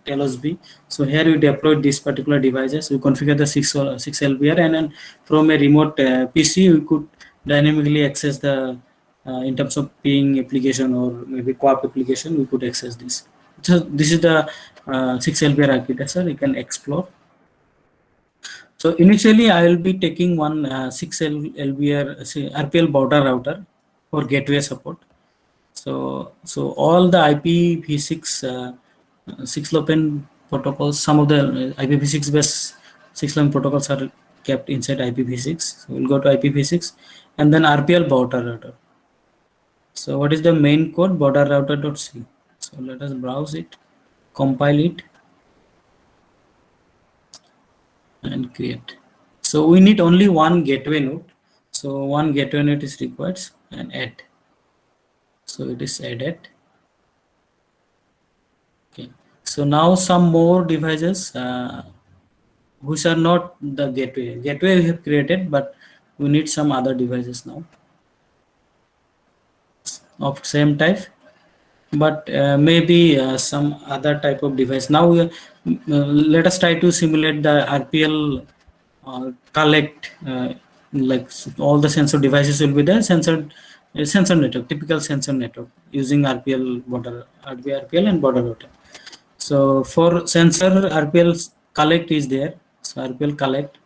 S2: Telos B. So here we deployed these particular devices. We configure the 6LBR, and then from a remote PC we could dynamically access the in terms of ping application or maybe co-op application, we could access this. So this is the 6LBR architecture you can explore. So initially I will be taking one 6LBR RPL border router for gateway support. So all the IPv6 6LoWPAN protocols, some of the IPv6 based 6LoWPAN protocols are kept inside IPv6. So we'll go to IPv6 and then RPL border router. So what is the main code? Border router.c. So let us browse it, compile it, and create. So we need only one gateway node. So one gateway node is required, and add. So it is added. Okay. So now some more devices which are not the gateway. Gateway we have created, but we need some other devices now of same type, but maybe some other type of device. Now let us try to simulate the RPL collect, like all the sensor devices will be there. Sensor a sensor network, typical sensor network using RPL and border router. So for sensor, RPL collect is there. So RPL collect.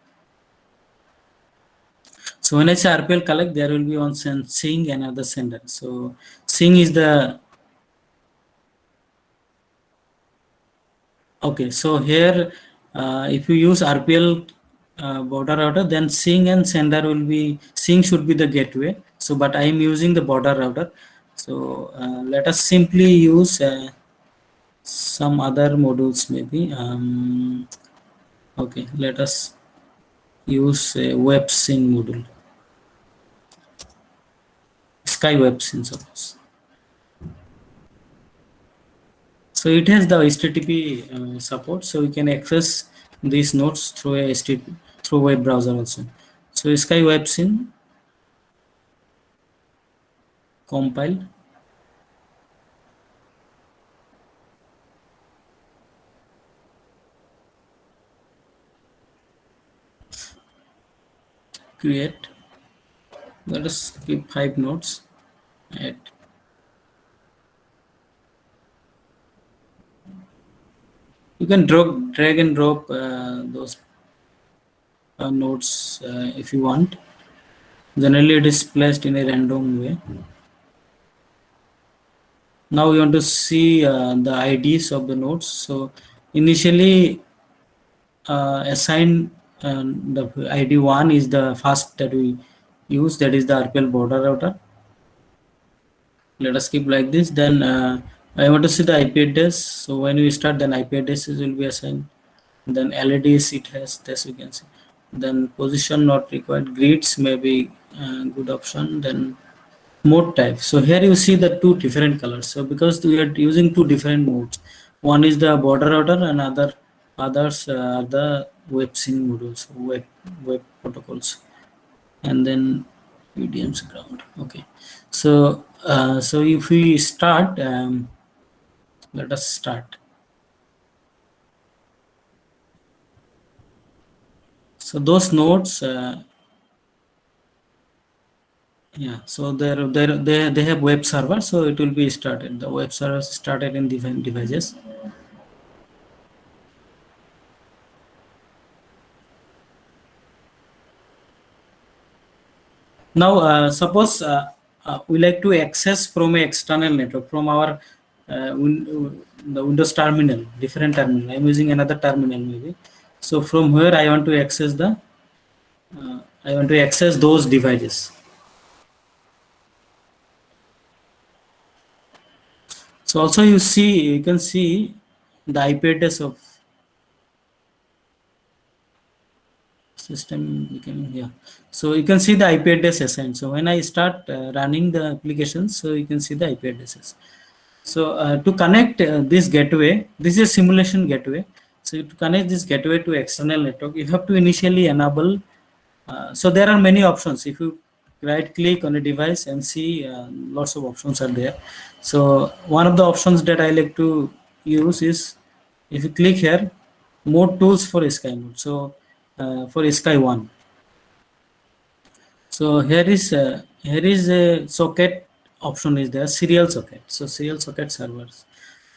S2: So when I say RPL collect, there will be one seeing and another sender. So seeing is the okay. So here, if you use RPL border router, then seeing and sender will be seeing should be the gateway. So but I am using the border router. So let us simply use some other modules maybe. Okay, let us use a WebSync module, Sky WebSync suppose. So it has the HTTP support, so we can access these nodes through a HTTP through web browser also. So Sky WebSync compile, create. Let us keep 5 nodes. Add. You can drag and drop those nodes if you want. Generally, it is placed in a random way. Now we want to see the IDs of the nodes. So initially assign the ID 1 is the first that we use, that is the RPL border router. Let us keep like this. Then I want to see the IP address. So when we start, then IP addresses will be assigned. Then LEDs it has this, you can see. Then position not required, grids may be good option. Then mode type. So here you see the two different colors. So because we are using two different modes, one is the border router and others are the WebSync modules, web protocols, and then PDM's ground. Okay, so so if we start, let us start. So those nodes. Yeah, so they have web server, so it will be started. The web server started in different devices. Now, suppose we like to access from a external network from our the Windows terminal, different terminal. I'm using another terminal maybe. So from where I want to access I want to access those devices. So also you can see the IP address of system becoming here. So you can see the IP address assigned. So when I start running the applications, so you can see the IP addresses. So to connect this gateway, this is a simulation gateway. So to connect this gateway to external network, you have to initially enable. So there are many options. If you right click on a device and see lots of options are there. So one of the options that I like to use is if you click here, more tools for Sky mode. So for Sky 1. So here is a socket option is there, serial socket. So serial socket servers.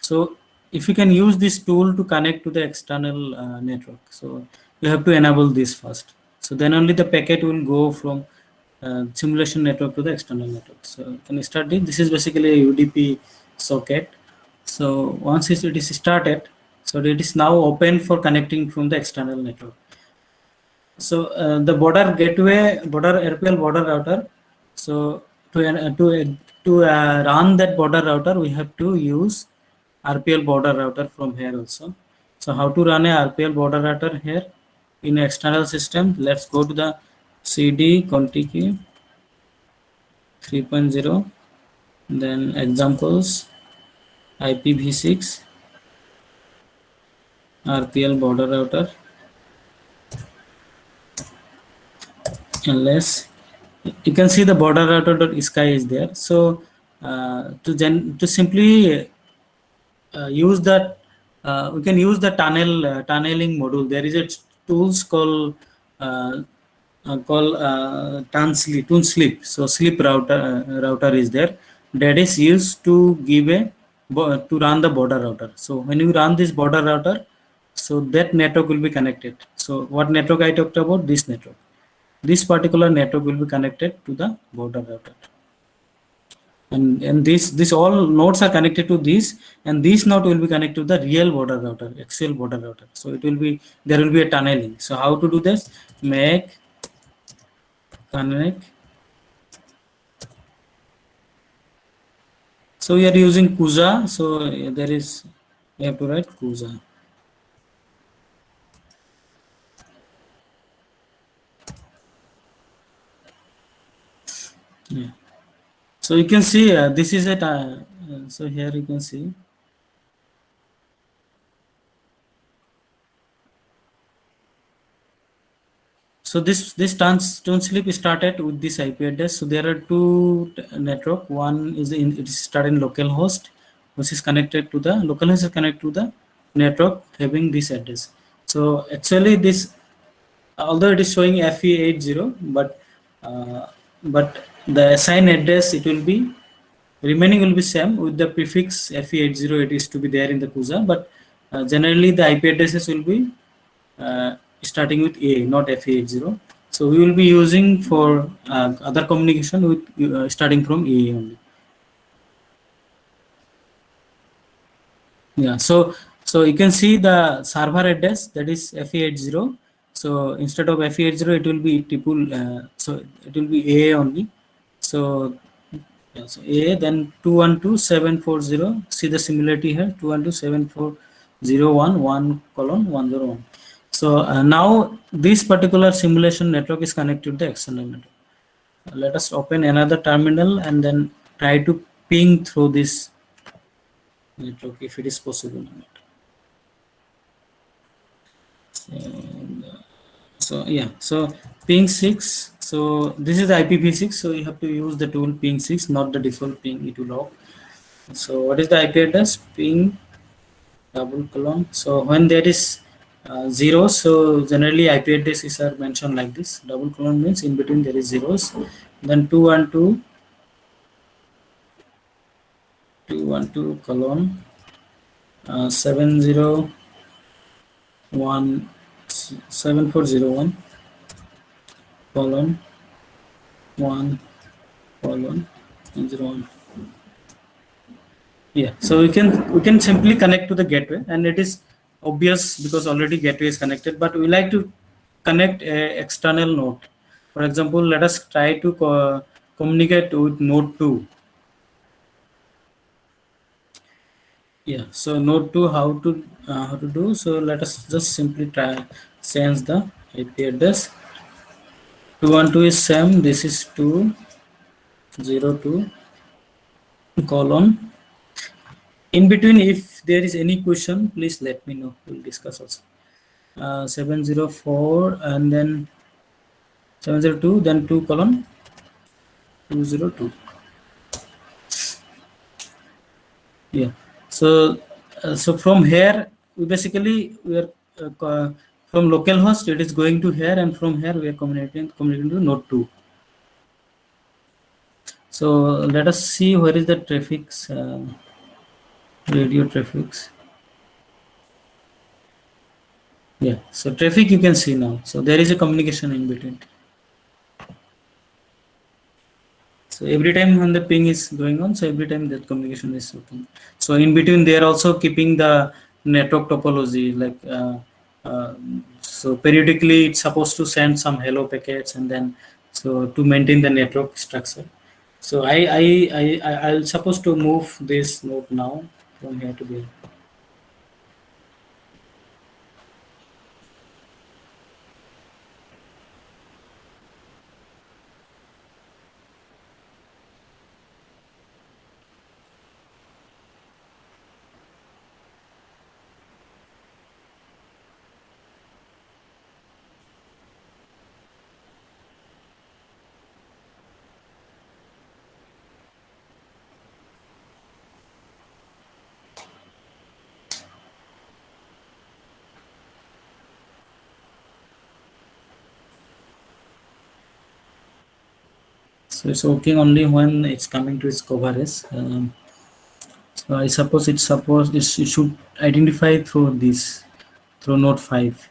S2: So if you can use this tool to connect to the external network, so you have to enable this first. So then only the packet will go from simulation network to the external network. So can you start it? This is basically a UDP socket. So once it is started, so it is now open for connecting from the external network. So the border gateway, border RPL border router. So to run that border router, we have to use RPL border router from here also. So how to run a RPL border router here in external system? Let's go to the CD config 3.0, then examples IPv6 RPL border router. Unless you can see the border router.sky is there. So to simply use that, we can use the tunneling module. There is a tools called called tun sleep. So sleep router is there that is used to give to run the border router. So when you run this border router, so that network will be connected. So what network I talked about? This network. This particular network will be connected to the border router. And this all nodes are connected to this, and this node will be connected to the real border router, actual border router. So it will be, there will be a tunneling. So how to do this? Make connect. So we are using kuza. So there is, you have to write kuza. Yeah. So you can see this is it. So here you can see. So this tone sleep started with this IP address. So there are two network. One is it started in localhost, which is connected to the localhost is connected to the network having this address. So actually this, although it is showing FE80, but the assigned address, it will be remaining will be same with the prefix FE80. It is to be there in the CUSA, but generally the IP addresses will be starting with A, not FE80. So we will be using for other communication with starting from A only. Yeah. So you can see the server address, that is FE80. So instead of FE80, it will be triple. So it will be A only. So yeah, so A, then 212.740. See the similarity here, 212.740.1 colon 101. So now this particular simulation network is connected to the external network. Let us open another terminal and then try to ping through this network if it is possible or not. So yeah, so ping 6. So this is IPv6. So you have to use the tool ping 6, not the default ping it will log. So what is the IP address? Ping double colon. So when there is 0, so generally IP addresses are mentioned like this. Double colon means in between there is zeros. Then 212 colon 701 7401 colon 1 colon 01. Yeah, so we can simply connect to the gateway, and it is obvious because already gateway is connected, but we like to connect a external node. For example, let us try to communicate with node 2. Yeah, so node 2, how to do? So let us just simply try change the IP address. 212 is same, this is 202 colon. In between, if there is any question, please let me know, we'll discuss also. 704 and then 702, then 2 colon 202. Yeah. So so from here we basically we are from localhost it is going to here, and from here we are communicating to node 2. So let us see where is the traffics, radio traffics. Yeah, so traffic you can see now. So there is a communication in between. So every time when the ping is going on, so every time that communication is open. So in between, they are also keeping the network topology. Like so periodically, it's supposed to send some hello packets, and then so to maintain the network structure. So I'll supposed to move this node now from here to there. So it's working only when it's coming to its coverage. So I suppose it should identify through this, through node 5.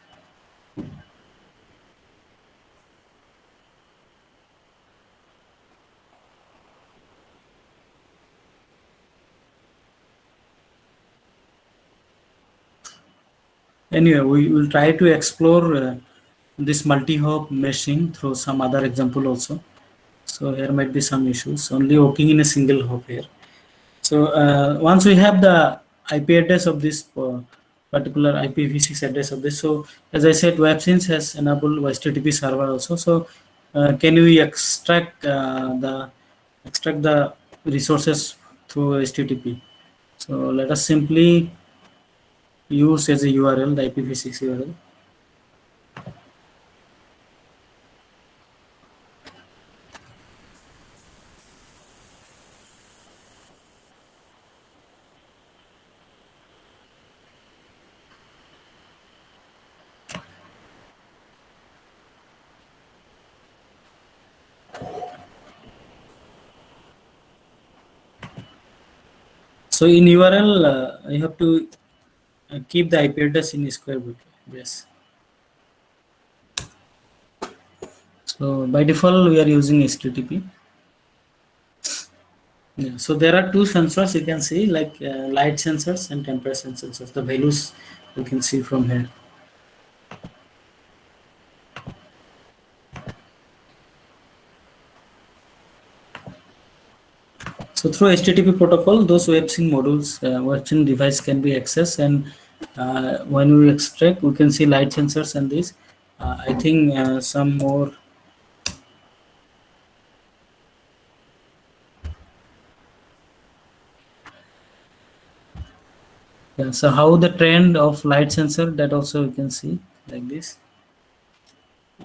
S2: Anyway, we will try to explore this multi-hop meshing through some other example also. So here might be some issues, only working in a single hop here. So once we have the IP address of this particular IPv6 address of this, so as I said, WebSync has enabled HTTP server also. So can we extract the resources through HTTP? So let us simply use as a URL the IPv6 URL. So in URL, I have to keep the IP address in square bracket. Yes. So by default, we are using HTTP. Yeah. So there are two sensors you can see, like light sensors and temperature sensors. The values you can see from here. So through HTTP protocol, those WebSync modules, WebSync device can be accessed, and when we extract, we can see light sensors and this. I think some more. Yeah, so how the trend of light sensor, that also you can see like this.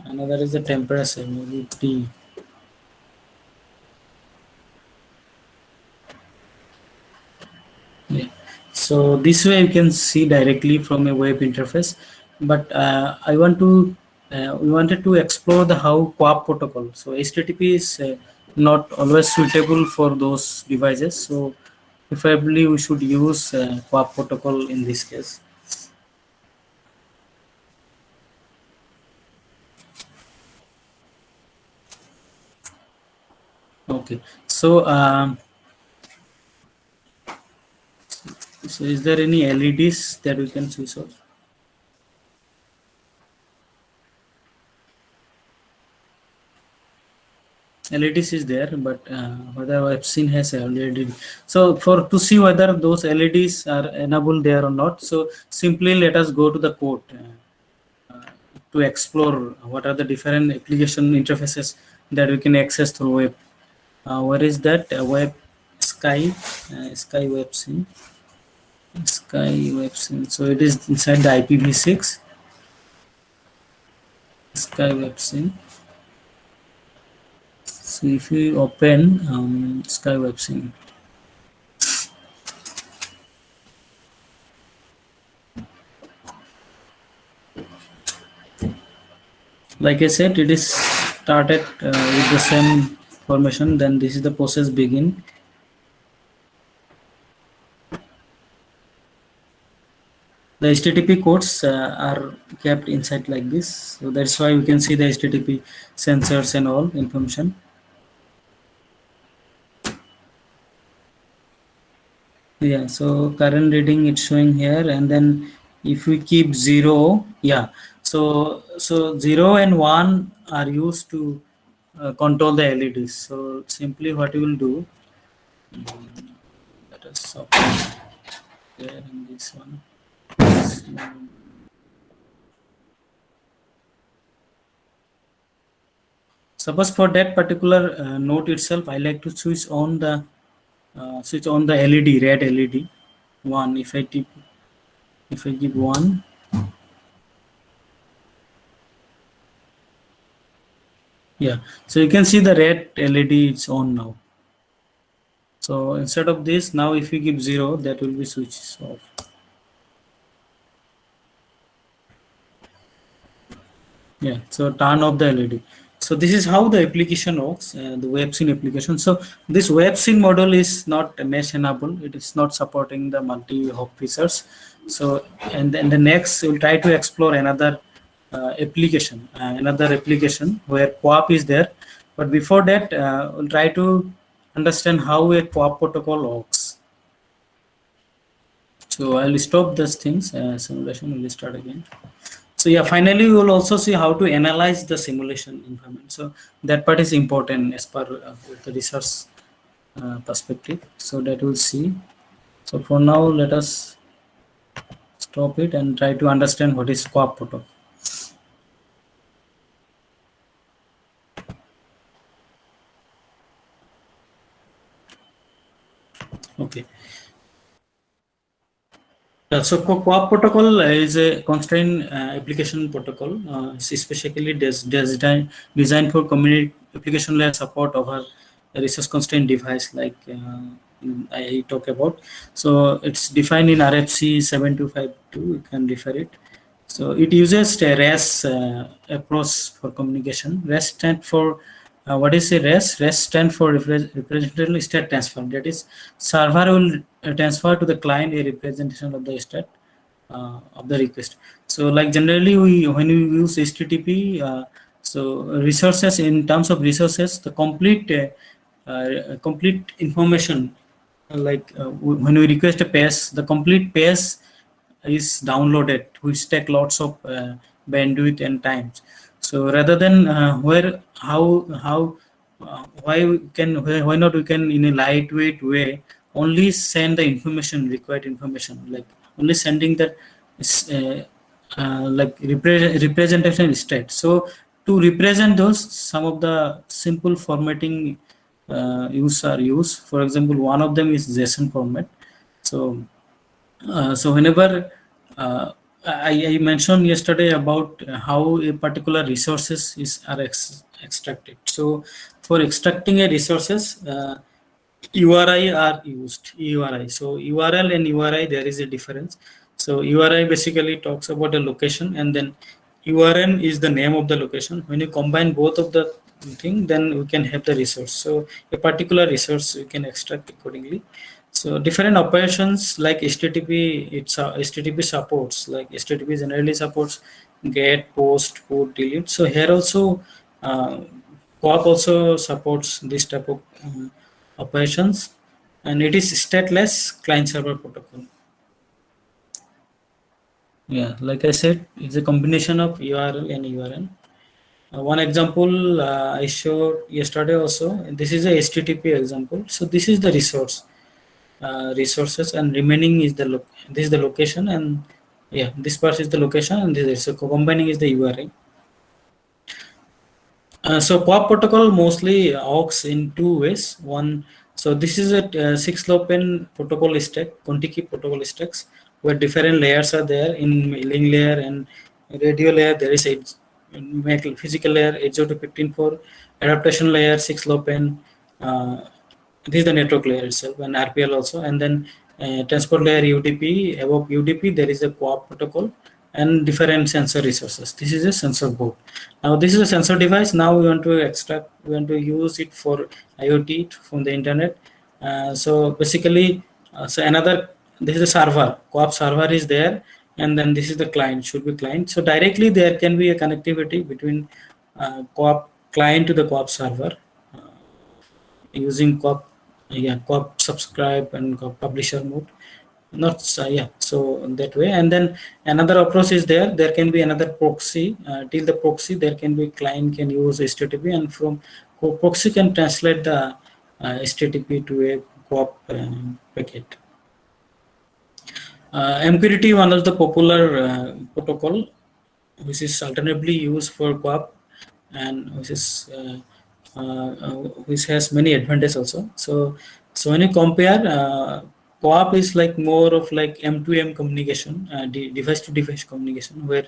S2: Another is the temperature, maybe T. Yeah. So this way you can see directly from a web interface. But we wanted to explore the how QAP protocol. So HTTP is not always suitable for those devices. So preferably we should use QAP protocol in this case. Okay. So is there any LEDs that we can switch off? LEDs is there, but whether I've seen has LED. So for to see whether those LEDs are enabled there or not, so simply let us go to the code to explore what are the different application interfaces that we can access through web. Where is that web Sky Sky web scene? Sky web scene. So it is inside the IPv6 Sky web scene. So if you open Sky web scene. Like I said, it is started with the same formation. Then this is the process begin. The HTTP codes are kept inside like this. So that's why we can see the HTTP sensors and all information. Yeah, so current reading it's showing here, and then if we keep 0, yeah, so 0 and 1 are used to control the LEDs. So simply what you will do, let us open there in this one. Suppose for that particular node itself, I like to switch on the LED, red LED one. If I give 1, yeah, so you can see the red LED is on now. So instead of this, now if you give 0, that will be switched off. Yeah, so turn off the LED. So this is how the application works, the WebSync application. So this WebSync model is not mesh enabled. It is not supporting the multi-hop features. So and then the next we'll try to explore another another application where QoP is there. But before that, we'll try to understand how a QoP protocol works. So I'll stop these things. Simulation will start again. So yeah, finally we will also see how to analyze the simulation information. So that part is important as per the research perspective. So that we'll see. So for now, let us stop it and try to understand what is QoP protocol. Okay. So QoP protocol is a constraint application protocol, specifically designed for community application layer support over a resource constraint device like I talk about. So it's defined in RFC 7252. You can refer it. So it uses a REST approach for communication. REST stand for what is a REST? REST stand for representational state transfer. That is, server will transfer to the client a representation of the state of the request. So like generally when we use HTTP, so resources, in terms of resources, the complete information, when we request a page, the complete page is downloaded, which take lots of bandwidth and times. So rather than why not we can in a lightweight way only send the information, required information, like only sending that representation state. So to represent those, some of the simple formatting use are used. For example, one of them is JSON format. So whenever I mentioned yesterday about how a particular resources are extracted. So for extracting a resources, URI are used. URI. So URL and URI, there is a difference. So URI basically talks about the location, and then URN is the name of the location. When you combine both of the thing, then we can have the resource. So a particular resource we can extract accordingly. So different operations like HTTP, HTTP supports, like HTTP generally supports get, post, put, delete. So here also QoP also supports this type of operations, and it is stateless client server protocol. Yeah, like I said, it's a combination of URL and URN. One example I showed yesterday also. This is a HTTP example. So this is the resources, and remaining is this is the location, and yeah, this part is the location, and this is so combining is the URI. So QoP protocol mostly works in two ways. One, so this is a 6-LoWPAN protocol stack, Contiki protocol stacks, where different layers are there. In mailing layer and radio layer, there is a physical layer 802.15 for adaptation layer 6-LoWPAN. This is the network layer itself, and RPL also, and then transport layer UDP. Above UDP, there is a QoP protocol and different sensor resources. This is a sensor board. Now this is a sensor device. Now we want to use it for IoT from the internet. So basically, this is a server. QoP server is there, and then this is the client. Should be client. So directly there can be a connectivity between QoP client to the QoP server using QoP subscribe and QoP publisher mode. Not so that way. And then another approach is there can be another proxy. Till the proxy, there can be client can use HTTP, and from proxy can translate the HTTP to a QoP packet. MQTT, one of the popular protocol, which is alternatively used for QoP, and which has many advantages also. So when you compare, QoP is like more of like M2M communication, device to device communication, where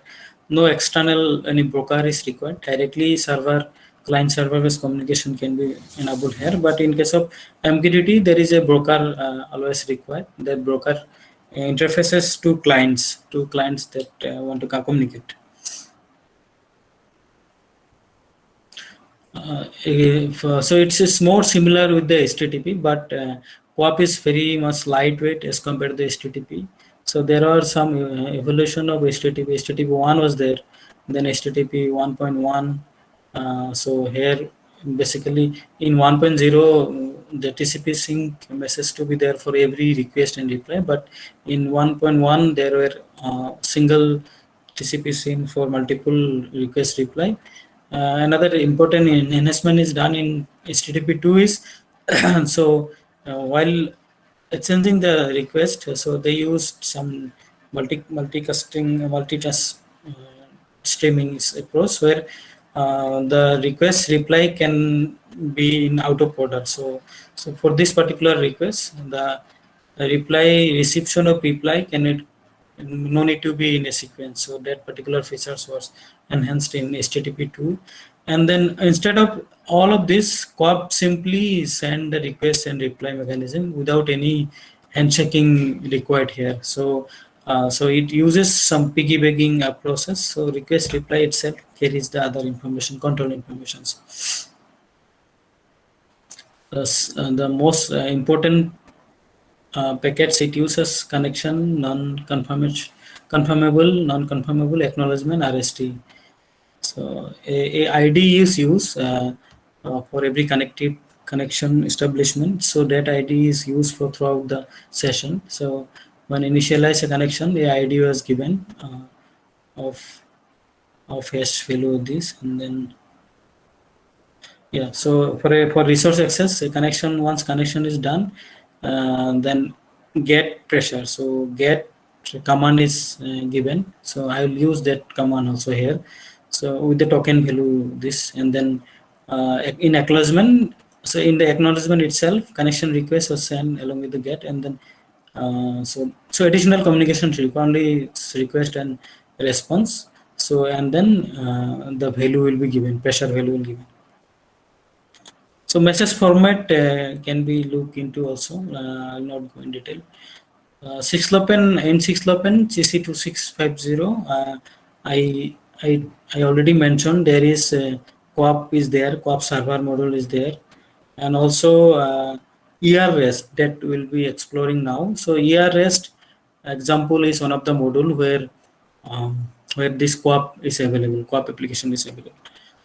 S2: no external any broker is required. Directly client server based communication can be enabled here. But in case of MQTT, there is a broker always required. That broker interfaces to clients that want to communicate. So it's more similar with the HTTP, but QoP is very much lightweight as compared to the HTTP. So there are some evolution of HTTP. HTTP 1 was there, then HTTP 1.1. So here basically in 1.0 the TCP sync message to be there for every request and reply, but in 1.1 there were single TCP sync for multiple request reply. Another important enhancement is done in HTTP 2 is so while exchanging the request, so they used some multitask streaming approach where the request reply can be in out of order. So for this particular request, the reply reception of reply cannot no need to be in a sequence. So that particular features was enhanced in HTTP 2. And then instead of all of this, QoP simply send the request and reply mechanism without any handshaking required here. So it uses some piggybacking process. So request reply itself carries the other information, control informations. The most important packets it uses connection, non-conformable acknowledgement, RST. So a ID is used for every connective connection establishment. So that ID is used for throughout the session. So when initialize a connection, the ID was given of hash value of this, and then yeah. So for resource access, a connection once connection is done, then get pressure. So get command is given. So I will use that command also here. So with the token value this, and then in acknowledgement. So in the acknowledgement itself, connection request was sent along with the get, and then so additional communication only request and response. So and then the value will be given, pressure value will be given. So message format can be looked into also. I'll not go in detail. 6LoWPAN in 6LoWPAN CC2650. I already mentioned there is QoP is there, QoP server module is there, and also ER-REST that we'll be exploring now. So ER-REST example is one of the module where this QoP is available, QoP application is available.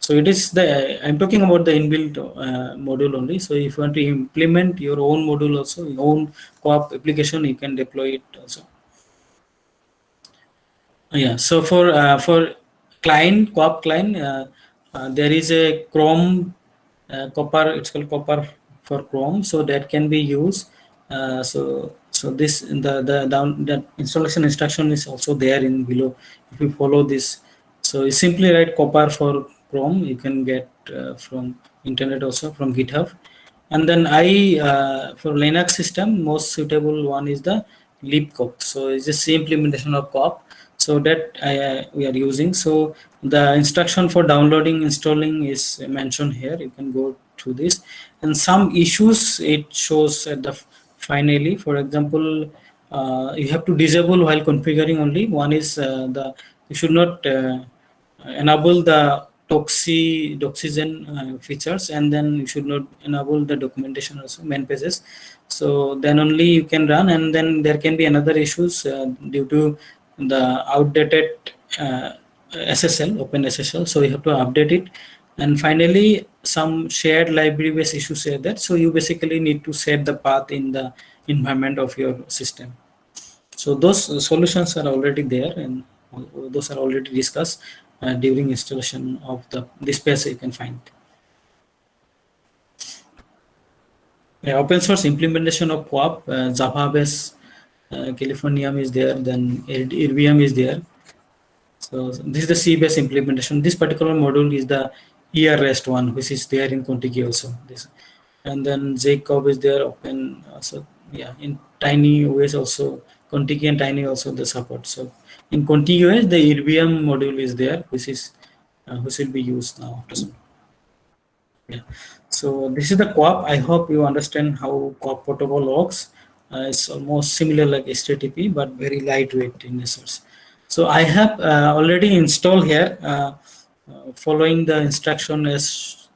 S2: So it is I'm talking about the inbuilt module only. So if you want to implement your own module also, your own QoP application, you can deploy it also. Yeah. So for client QoP client, there is a Chrome Copper. It's called Copper for Chrome. So that can be used. So this the installation instruction is also there in below. If you follow this, so you simply write Copper for Chrome. You can get from internet also from GitHub. And then for Linux system, most suitable one is the libcop. So it's just the implementation of cop. So that we are using. So the instruction for downloading, installing is mentioned here. You can go through this. And some issues it shows at the finally. For example, you have to disable while configuring only. One is you should not enable the Doxygen features, and then you should not enable the documentation also, main pages. So then only you can run, and then there can be another issues due to the outdated SSL, OpenSSL. So you have to update it. And finally, some shared library based issues are there. So you basically need to set the path in the environment of your system. So those solutions are already there, and those are already discussed during installation of this page you can find. Yeah, open source implementation of QoP, Java base, Californium is there, then Erbium is there. So this is the C-based implementation. This particular module is the ER-REST one, which is there in Contiki also. This, and then Jacob is there, open. So yeah, in Tiny OS also, Contiki and Tiny also the support. So in Contiki OS, the Erbium module is there, which will be used now after some. Yeah. So this is the QoP. I hope you understand how QoP protocol works. It's almost similar like HTTP, but very lightweight in essence. So I have already installed here, following the instruction as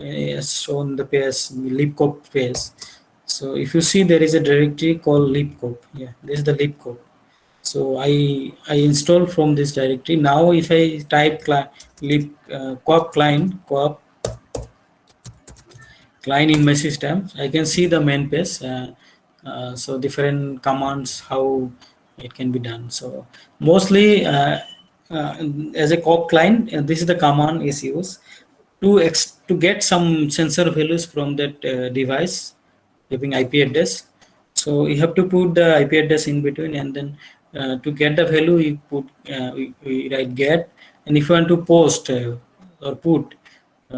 S2: as shown the pairs libcop pairs. So if you see, there is a directory called libcop. Yeah, this is the libcop. So I install from this directory. Now if I type lib coop client in my system, I can see the main page. So different commands, how it can be done. So mostly uh, as a COP client, this is the command is used to get some sensor values from that device having IP address. So you have to put the IP address in between, and then to get the value, you put we write get, and if you want to post or put,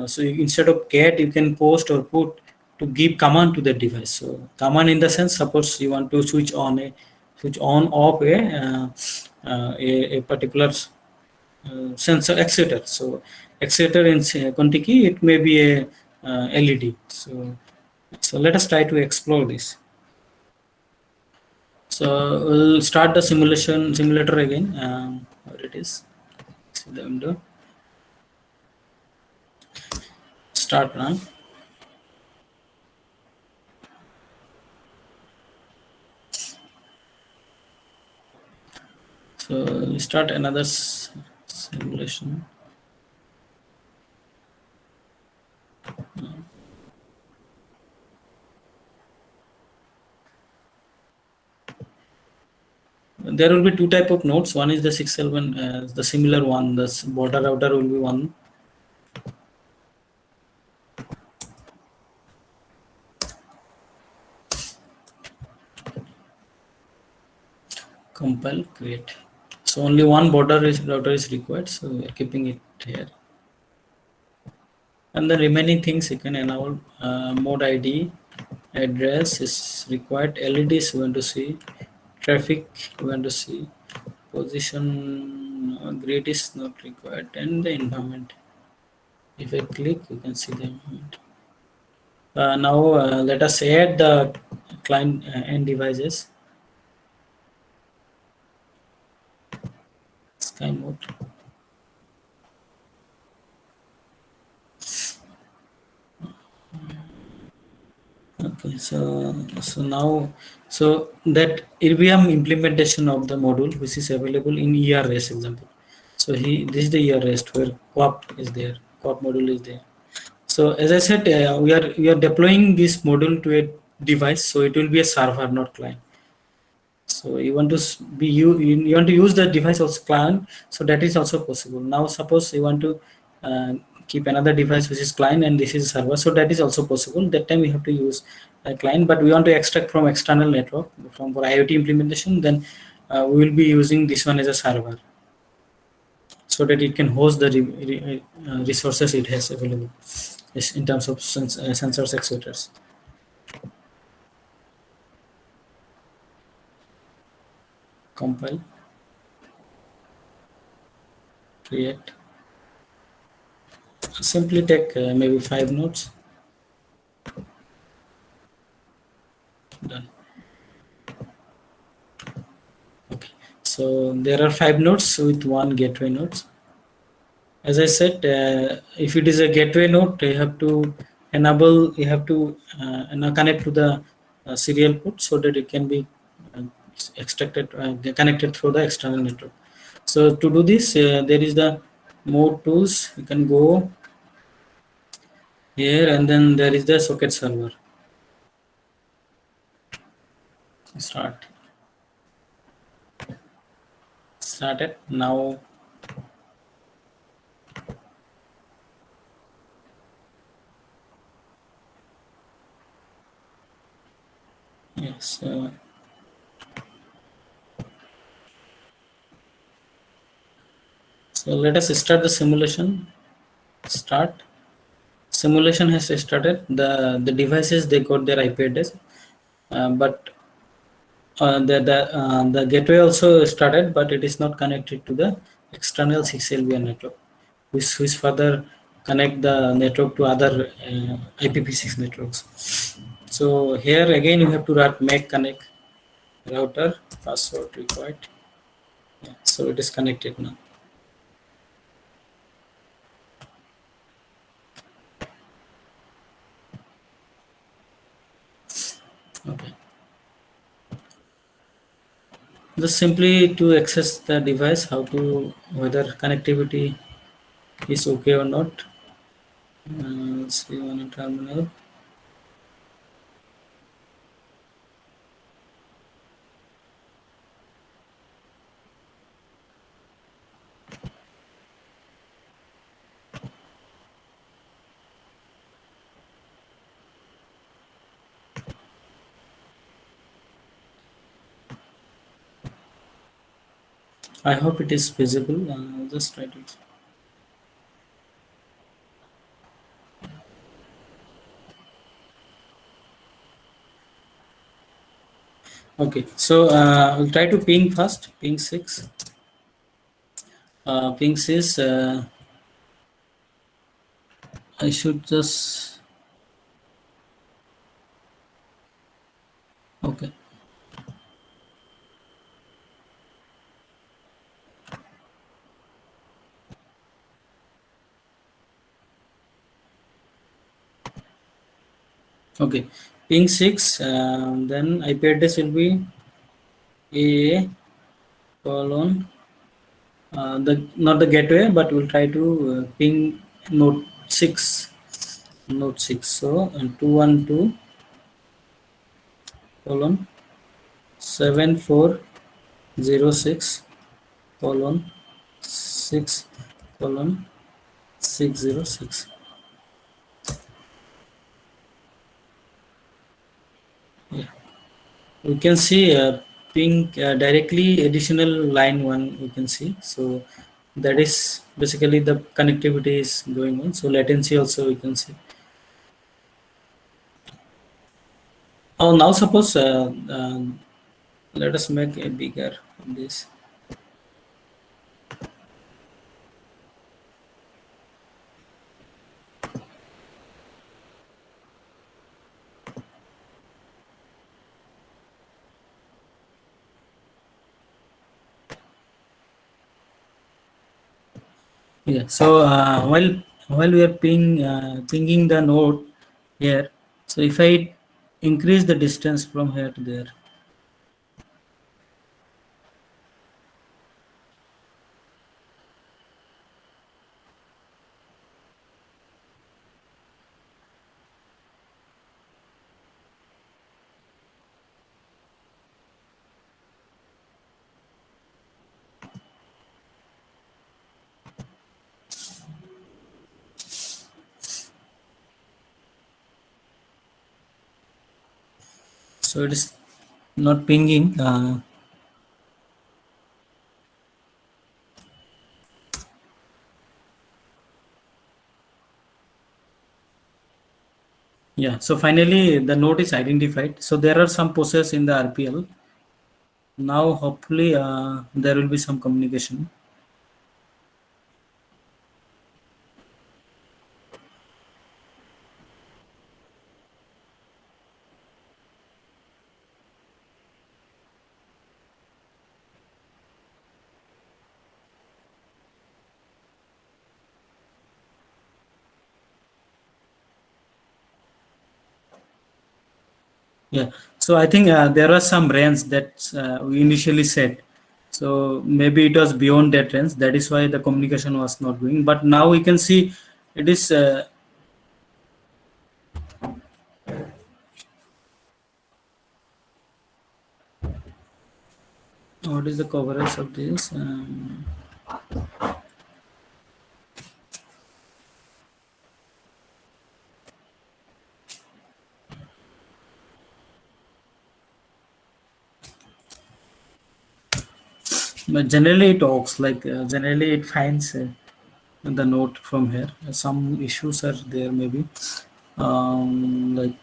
S2: so instead of get, you can post or put to give command to the device. So command in the sense, suppose you want to switch on off a particular sensor actuator. So actuator in Contiki, it may be a LED. So let us try to explore this. So we'll start the simulator again. Where it is? See the window. Start now. So we start another simulation. There will be two type of nodes. One is the 6L1, the similar one. The border router will be one. Compile, create. So only one router is required. So we are keeping it here. And the remaining things you can enable. Mode ID, address is required. LEDs we want to see. Traffic we want to see. Position grid is not required, and the environment. If I click, you can see the environment. Now let us add the client end devices. Sky mode. Okay, so now that IRBM implementation of the module which is available in ERS example. So this is the ERS where COP is there, COP module is there. So as I said, we are deploying this module to a device, so it will be a server, not client. So you want to you want to use the device as client, so that is also possible. Now suppose you want to uh, keep another device which is client and this is server, so that is also possible. That time we have to use a client, but we want to extract from external network from for IoT implementation, then we will be using this one as a server, so that it can host the resources it has available in terms of sensors, etc. Compile, create. Simply take maybe 5 nodes. Done. Okay. So there are 5 nodes with one gateway nodes. As I said, if it is a gateway node, you have to enable, you have to connect to the serial port so that it can be uh, extracted, connected through the external network. So to do this, there is the mode tools. You can go here, and then there is the socket server. Started now. Yes. So let us start the simulation. Start. Simulation has started. The devices, they got their IP address, but the gateway also started, but it is not connected to the external 6LBN network, which further connect the network to other IPv6 networks. So here again you have to write make connect router password required. Yeah, so it is connected now. Just simply to access the device, how to whether connectivity is okay or not. Let's see on a terminal. I hope it is visible. Just try to. Okay, so I'll try to ping first. Ping 6. Ping 6. I should just. Okay. Okay. Ping 6. Then IP address will be a colon the not the gateway, but we'll try to ping node 6. Node 6. So 212 colon 7406 colon 6 colon 606. Yeah. We can see ping directly additional line 1 we can see. So that is basically the connectivity is going on. So latency also we can see. Oh, now suppose let us make a bigger this. Yeah. So while we are pinging the node here, so if I increase the distance from here to there, so it is not pinging. Yeah. So finally, the node is identified. So there are some process in the RPL. Now, hopefully, there will be some communication. Yeah. So I think there was some range that we initially set. So maybe it was beyond that range. That is why the communication was not going. But now we can see it is. What is the coverage of this? But generally it works. Like generally it finds the node from here. Some issues are there maybe. Like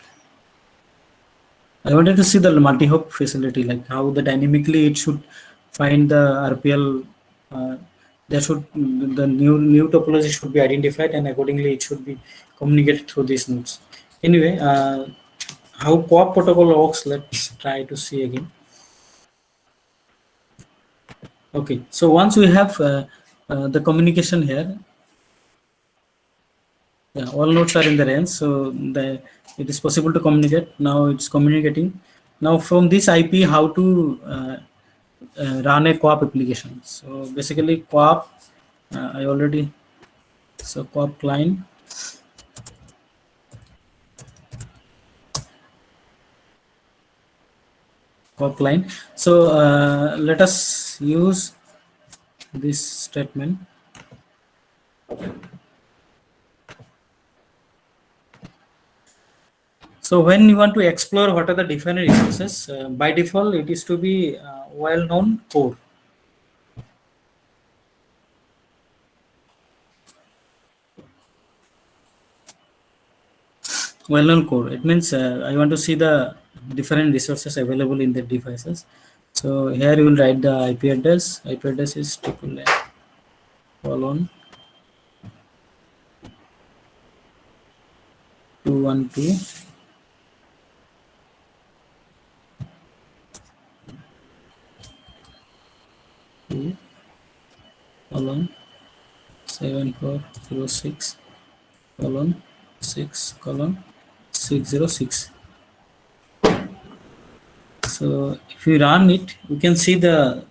S2: I wanted to see the multi-hop facility, like how the dynamically it should find the RPL. There should the new topology should be identified, and accordingly it should be communicated through these nodes. Anyway, how POP protocol works? Let's try to see again. Okay, so once we have the communication here, yeah, all nodes are in the range, so it is possible to communicate. Now it's communicating. Now from this IP, how to run a co-op application. So basically co-op, I already, so co-op client, co-op client. So let us use this statement. So when you want to explore what are the different resources, by default it is to be well-known core. Well-known core. It means I want to see the different resources available in the devices. So here you will write the IP address. IP address is triple A colon 212 colon 7406 colon 6 colon 606. So if you run it, you can see the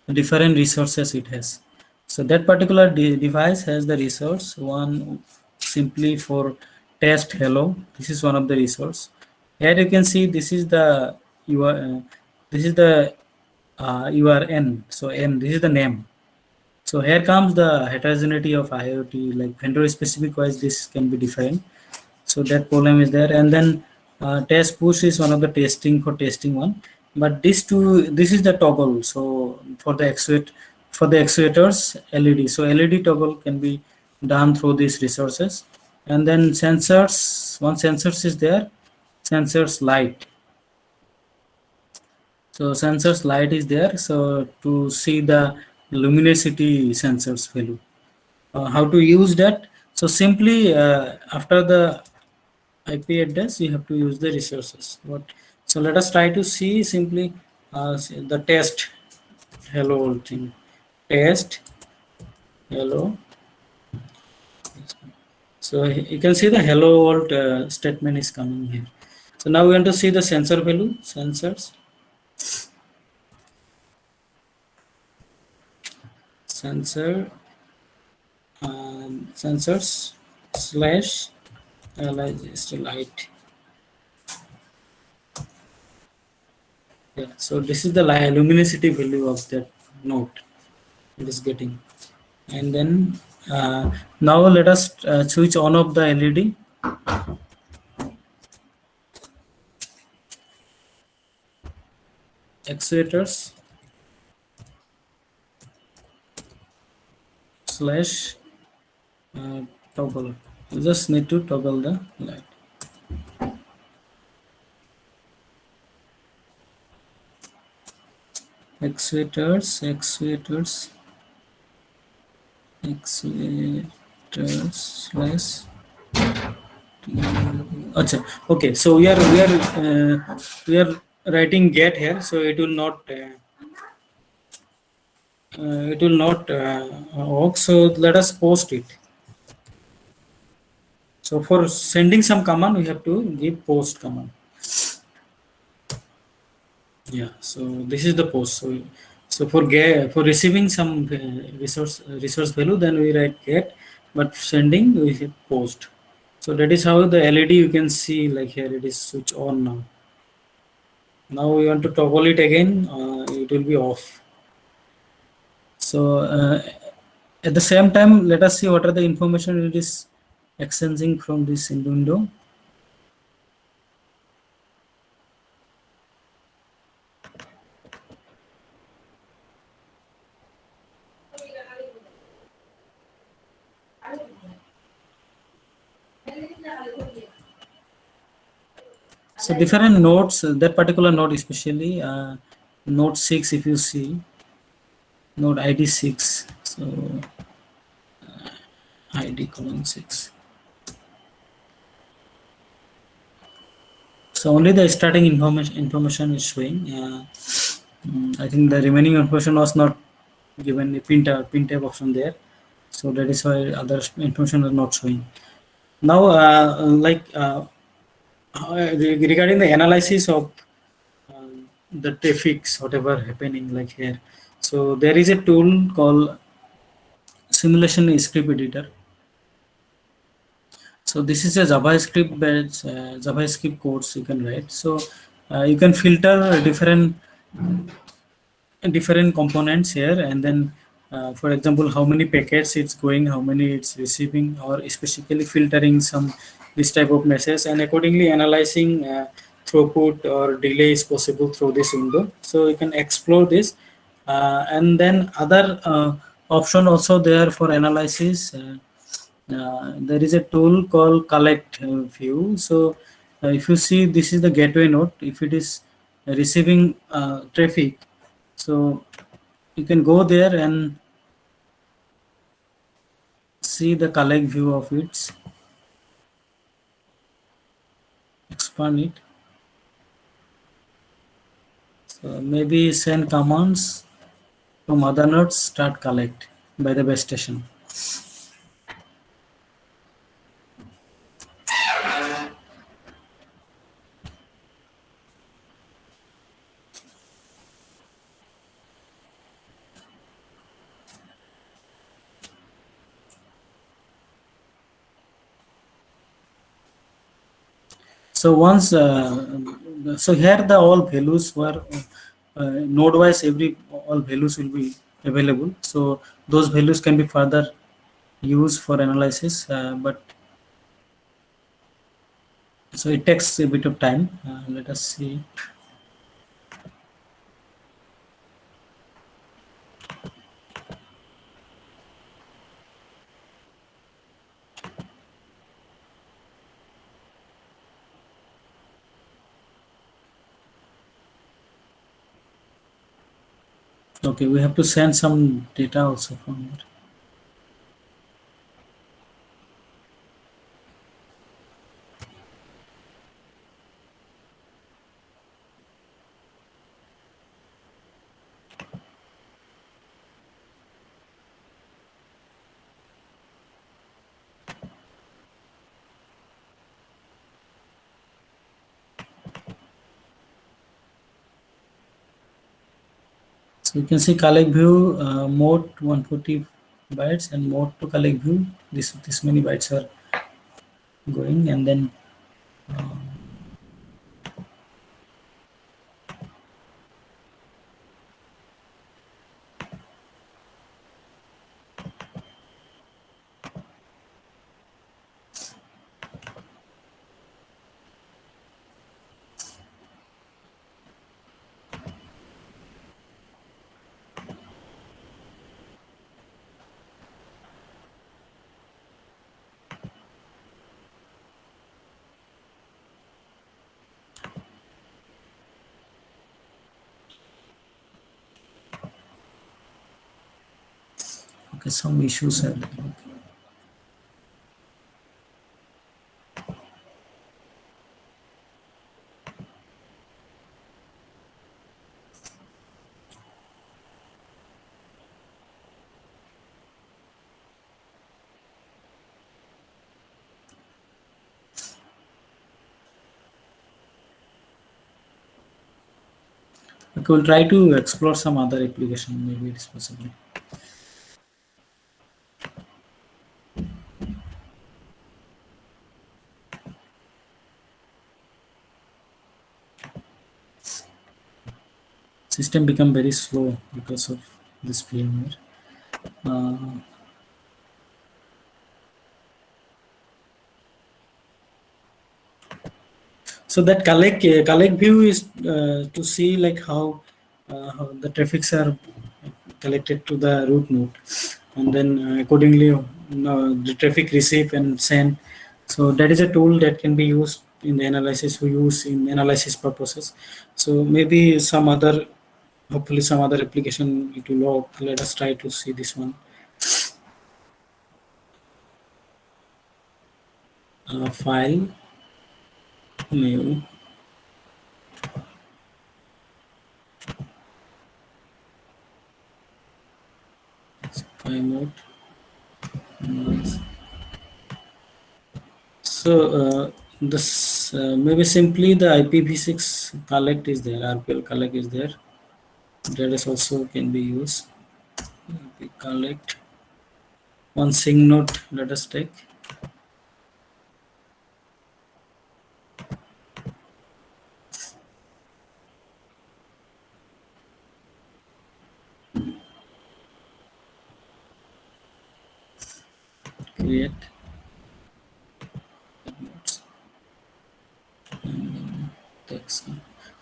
S2: different resources it has. So that particular device has the resource one simply for test hello. This is one of the resource. Here you can see this is the this is the URN. So n, this is the name. So here comes the heterogeneity of IoT, like vendor specific wise this can be defined. So that problem is there, and then test push is one of the testing for testing one, but this is the toggle. So for the actuators LED, so LED toggle can be done through these resources. And then sensors, one sensors is there, sensors light. So sensors light is there, so to see the luminosity sensors value. How to use that? So simply after the IP address, you have to use the resources. So let us try to see simply the test hello world thing. Test hello. So you can see the hello world statement is coming here. So now we want to see the sensor value. Sensors slash light. Yeah, so this is the luminosity value of that node it is getting. And then now let us switch on of the LED. Actuators slash toggle. You just need to toggle the light. Actuators slash. Achha, okay, so we are writing get here, so it will not work. So let us post it. So for sending some command, we have to give post command. Yeah, so this is the post. So for receiving some resource value, then we write get, but sending we hit post. So that is how the LED you can see, like here it is switch on now. Now we want to toggle it again, it will be off. So at the same time, let us see what are the information it is exchanging from this window. So different nodes, that particular node especially, node 6 if you see, node ID 6, so ID colon 6. So only the starting information is showing. I think the remaining information was not given a printf option there, so that is why other information is not showing. Now regarding the analysis of the traffics, whatever happening like here. So there is a tool called simulation script editor. So this is a JavaScript based JavaScript codes you can write. So you can filter different components here, and then for example how many packets it's going, how many it's receiving, or specifically filtering some this type of message, and accordingly analyzing throughput or delay is possible through this window. So you can explore this, and then other option also there for analysis. There is a tool called collect view. So if you see, this is the gateway node. If it is receiving traffic, so you can go there and see the collect view of it, expand it. So maybe send commands from other nodes, start collect by the base station. So once, so here the all values were node wise, every all values will be available. So those values can be further used for analysis, but so it takes a bit of time. Let us see. Okay, we have to send some data also from here. So you can see collect view mode 140 bytes and mode to collect view. This many bytes are going, and then okay, some issues are there. Okay, we'll try to explore some other application. Maybe it is possible. System become very slow because of this VMware. Uh, so that collect view is to see like how the traffics are collected to the root node, and then accordingly the traffic receive and send. So that is a tool that can be used in the analysis, we use in analysis purposes. So maybe some other, hopefully some other application it will work. Let us try to see this one. File new spy mode. So this So maybe simply the IPv6 collect is there, RPL collect is there. That is also can be used. IP collect. One sync node, let us take. Create nodes. Text.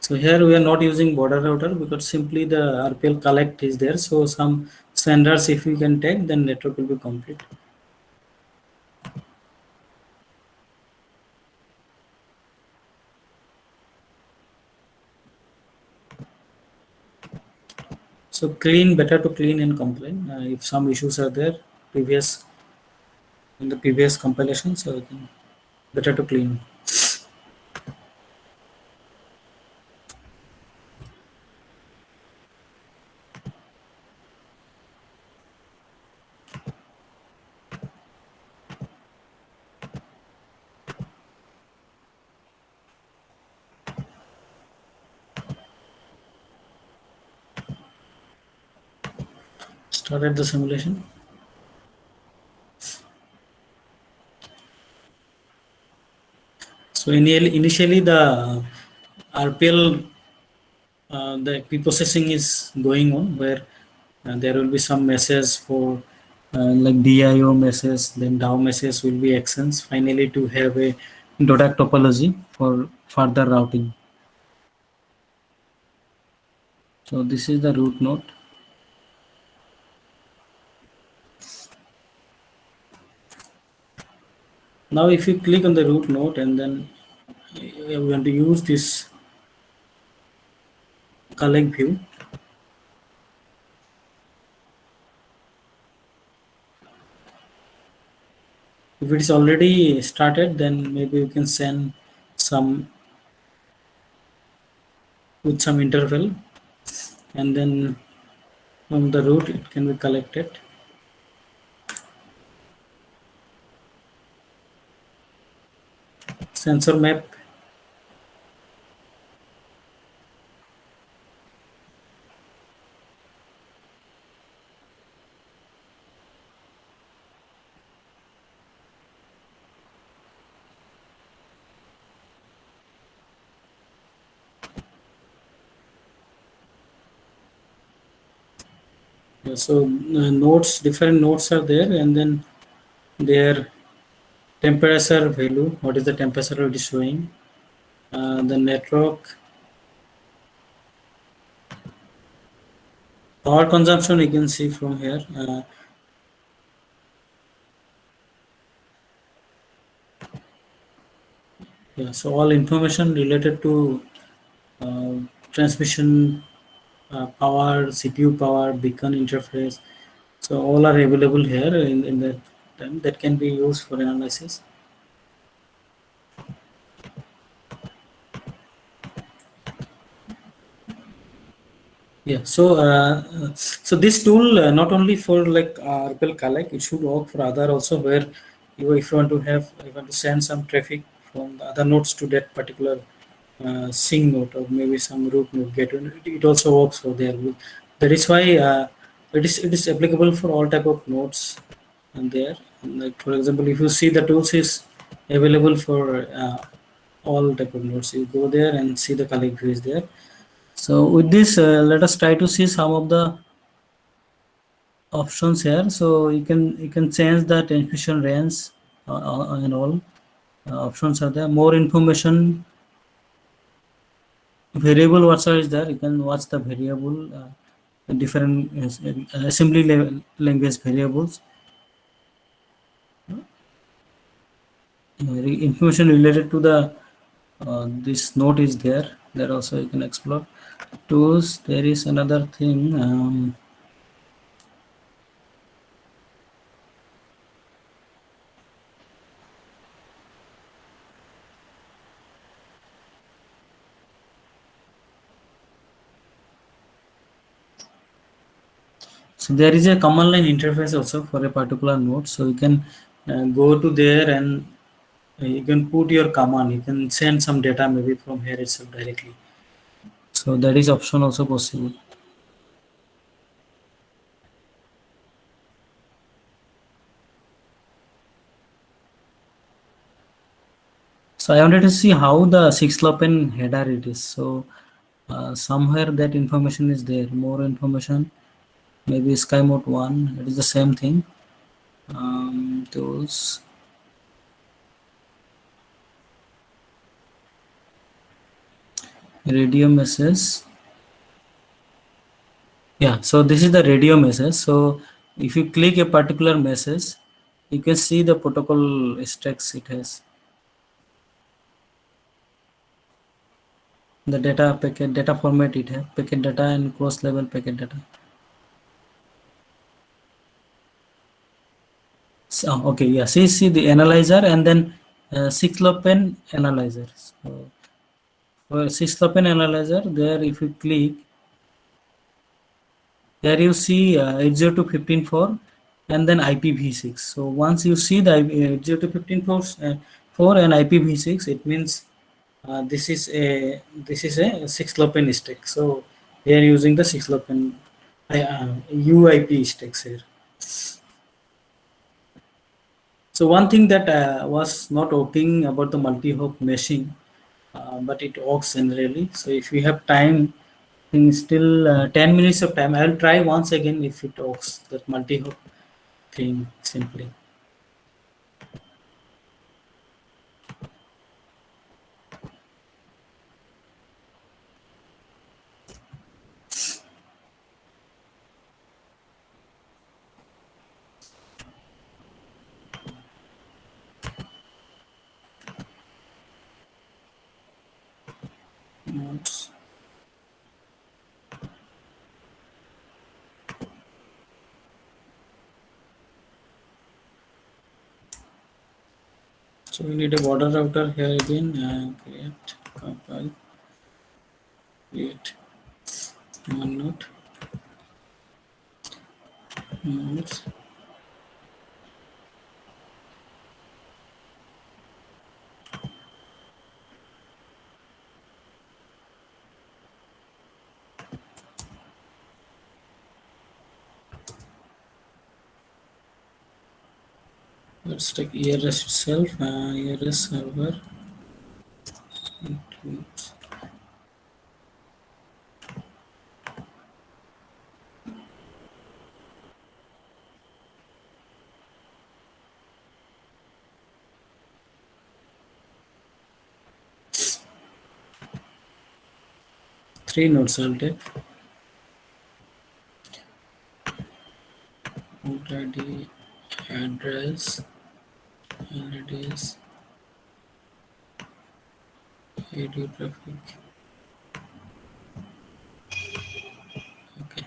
S2: So here we are not using border router because simply the RPL collect is there. So some standards if we can take, then network will be complete. So clean, better to clean and complain. If some issues are there, previous in the previous compilation, so then better to clean. Started the simulation. So initially the RPL the pre-processing is going on where there will be some message for like DIO message, then DAO message will be actions finally to have a Dodak topology for further routing. So this is the root node. Now if you click on the root node and then we want to use this collect view. If it is already started, then maybe you can send some with some interval, and then from the root it can be collected. Sensor map. So nodes, different nodes are there, and then their temperature value. What is the temperature it is showing? The network power consumption you can see from here. Yeah, so all information related to uh, transmission power, CPU power, beacon interface. So all are available here in that time that can be used for analysis. Yeah, so this tool not only for like RPL collect, it should work for other also where if you want to have you want to send some traffic from the other nodes to that particular sync node or maybe some root node gateway. It also works for there. That is why it is applicable for all type of nodes and there. Like for example, if you see the tools is available for all type of nodes, you go there and see the collect view is there. So with this, let us try to see some of the options here. So you can change the transmission range and all options are there. More information, variable watcher is there. You can watch the variable different assembly language variables. Information related to the this node is there. There also you can explore tools. There is another thing. So there is a command line interface also for a particular node. So you can go to there and You can put your command, you can send some data maybe from here itself directly. So that is option also possible. So I wanted to see how the 6LoWPAN header it is. So somewhere that information is there. More information, maybe Sky Mode 1. It is the same thing. Tools. Radio message. Yeah, so this is the radio message. So if you click a particular message, you can see the protocol stacks it has. The data packet, data format it has, packet data and cross level packet data. So, okay, yeah, see the analyzer and then 6LoWPAN analyzer. So for 6LoWPAN analyzer, there if you click, there you see 802.15.4 and then IPv6. So once you see the 802.15.4 and IPv6, it means this is a 6LoWPAN stack. So they are using the 6LoWPAN UIP stacks here. So one thing that was not working about the multi-hop meshing, but it works generally. So if you have time, in still 10 minutes of time, I'll try once again if it works, that multi-hop thing simply. Notes. So we need a border router here again. Create, compile, create one node. Nodes. Let's take ERS itself, ERS server. It 3 nodes I'll take. Port ID, address, LEDs, AD traffic. Okay.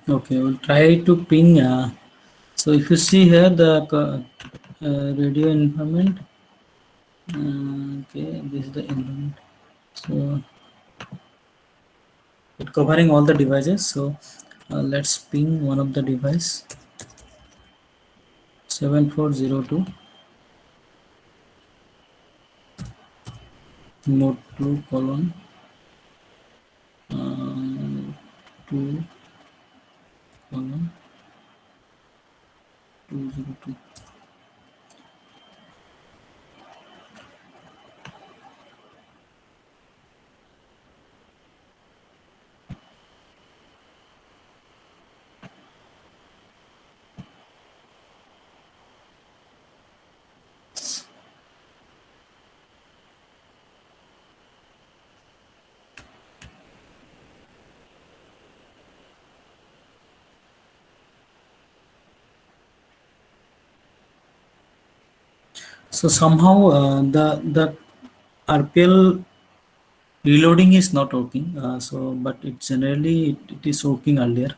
S2: Okay, we'll try to ping. So if you see here the radio environment, okay, this is the environment. So it covering all the devices. So let's ping one of the device 7402 node 2 colon 2 colon 202. So somehow the RPL reloading is not working. But it generally it is working earlier.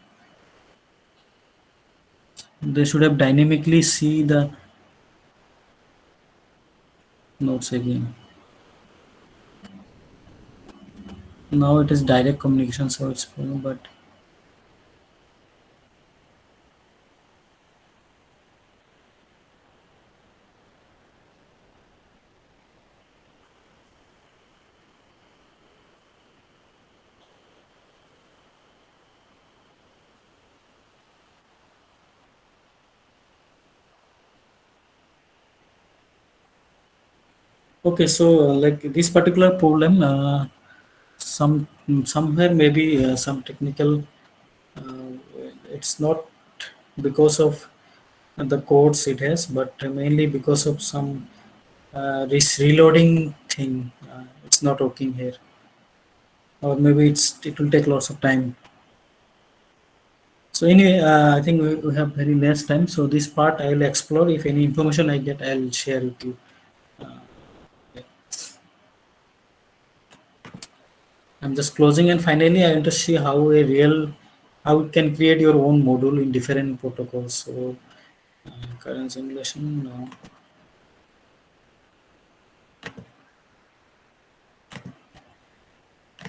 S2: They should have dynamically see the notes again. Now it is direct communication, so it's but okay. So like this particular problem, somewhere maybe some technical. Uh, it's not because of the codes it has, but mainly because of some this reloading thing. It's not working here, or maybe it will take lots of time. So anyway, I think we have very less time. So this part I will explore. If any information I get, I'll share with you. I'm just closing, and finally I want to see how you can create your own module in different protocols. So current simulation. No.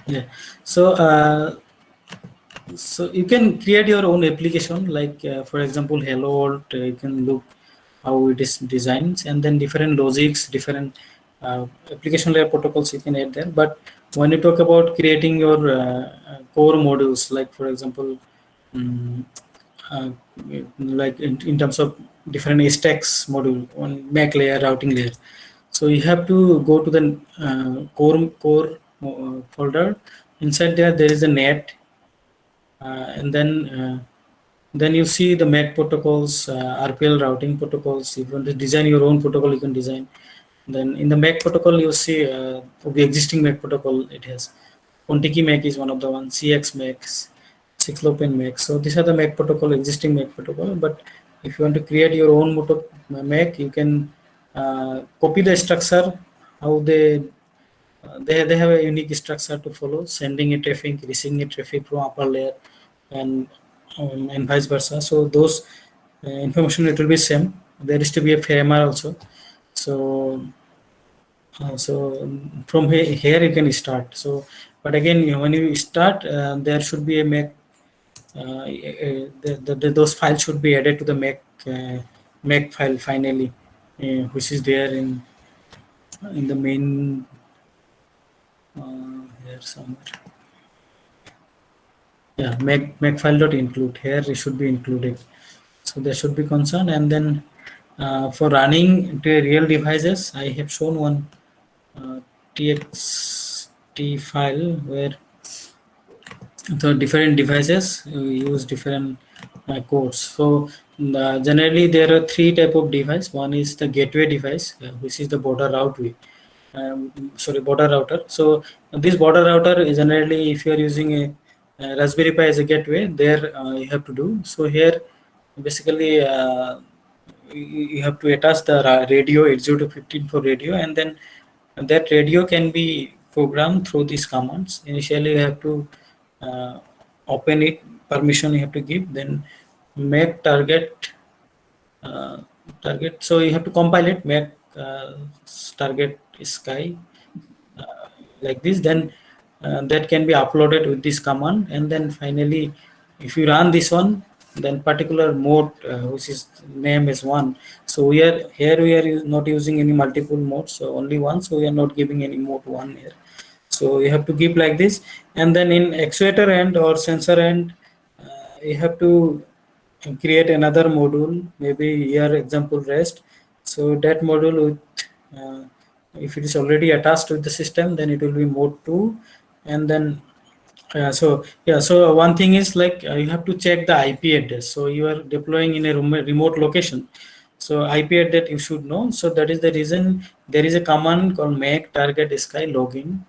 S2: Yeah. So you can create your own application, like for example, Hello World. You can look how it is designed, and then different logics, different application layer protocols you can add there. But when you talk about creating your core modules, like for example, mm, uh, like in terms of different stacks module on Mac layer, routing layer. So you have to go to the core folder. Inside there is a net, and then you see the MAC protocols, RPL routing protocols. If you want to design your own protocol, you can design. Then in the MAC protocol, you see the existing MAC protocol. It has Contiki MAC is one of the ones, CX MAC, 6LoWPAN MAC. So these are the MAC protocol, existing MAC protocol. But if you want to create your own MAC, you can copy the structure, how they have a unique structure to follow, sending a traffic, receiving a traffic from upper layer, and vice versa. So those information it will be same. There is to be a FAMR also. So from here you can start. So but again, when you start, there should be a Mac. Those files should be added to the Mac file finally, which is there in the main here somewhere. Yeah, make file dot include, here it should be included. So there should be concern. And then for running to real devices, I have shown one txt file where the different devices use different codes. So generally there are three type of device. One is the gateway device, which is the border router. Border router. So this border router is generally, if you are using a Raspberry Pi as a gateway, there you have to do. So here basically you have to attach the radio 80 for radio, and then that radio can be programmed through these commands. Initially you have to open it, permission you have to give, then make uh, target. So you have to compile it, make target sky like this. Then that can be uploaded with this command, and then finally if you run this one, then particular mode which is name is one. So we are not using any multiple modes, so only one. So we are not giving any mode one here. So you have to give like this. And then in actuator end or sensor end, you have to create another module, maybe here example REST. So that module with if it is already attached with the system, then it will be mode 2. And then so one thing is like you have to check the IP address. So you are deploying in a remote location, so IP address you should know. So that is the reason there is a command called make target sky login.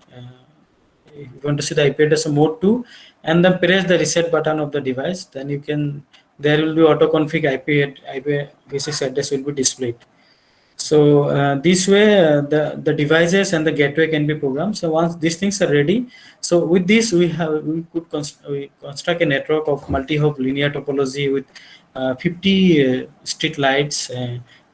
S2: If you want to see the IP address of mode 2, and then press the reset button of the device, then there will be auto config IP basic address will be displayed. So this way, the devices and the gateway can be programmed. So once these things are ready, so with this we could we construct a network of multi-hop linear topology with 50 street lights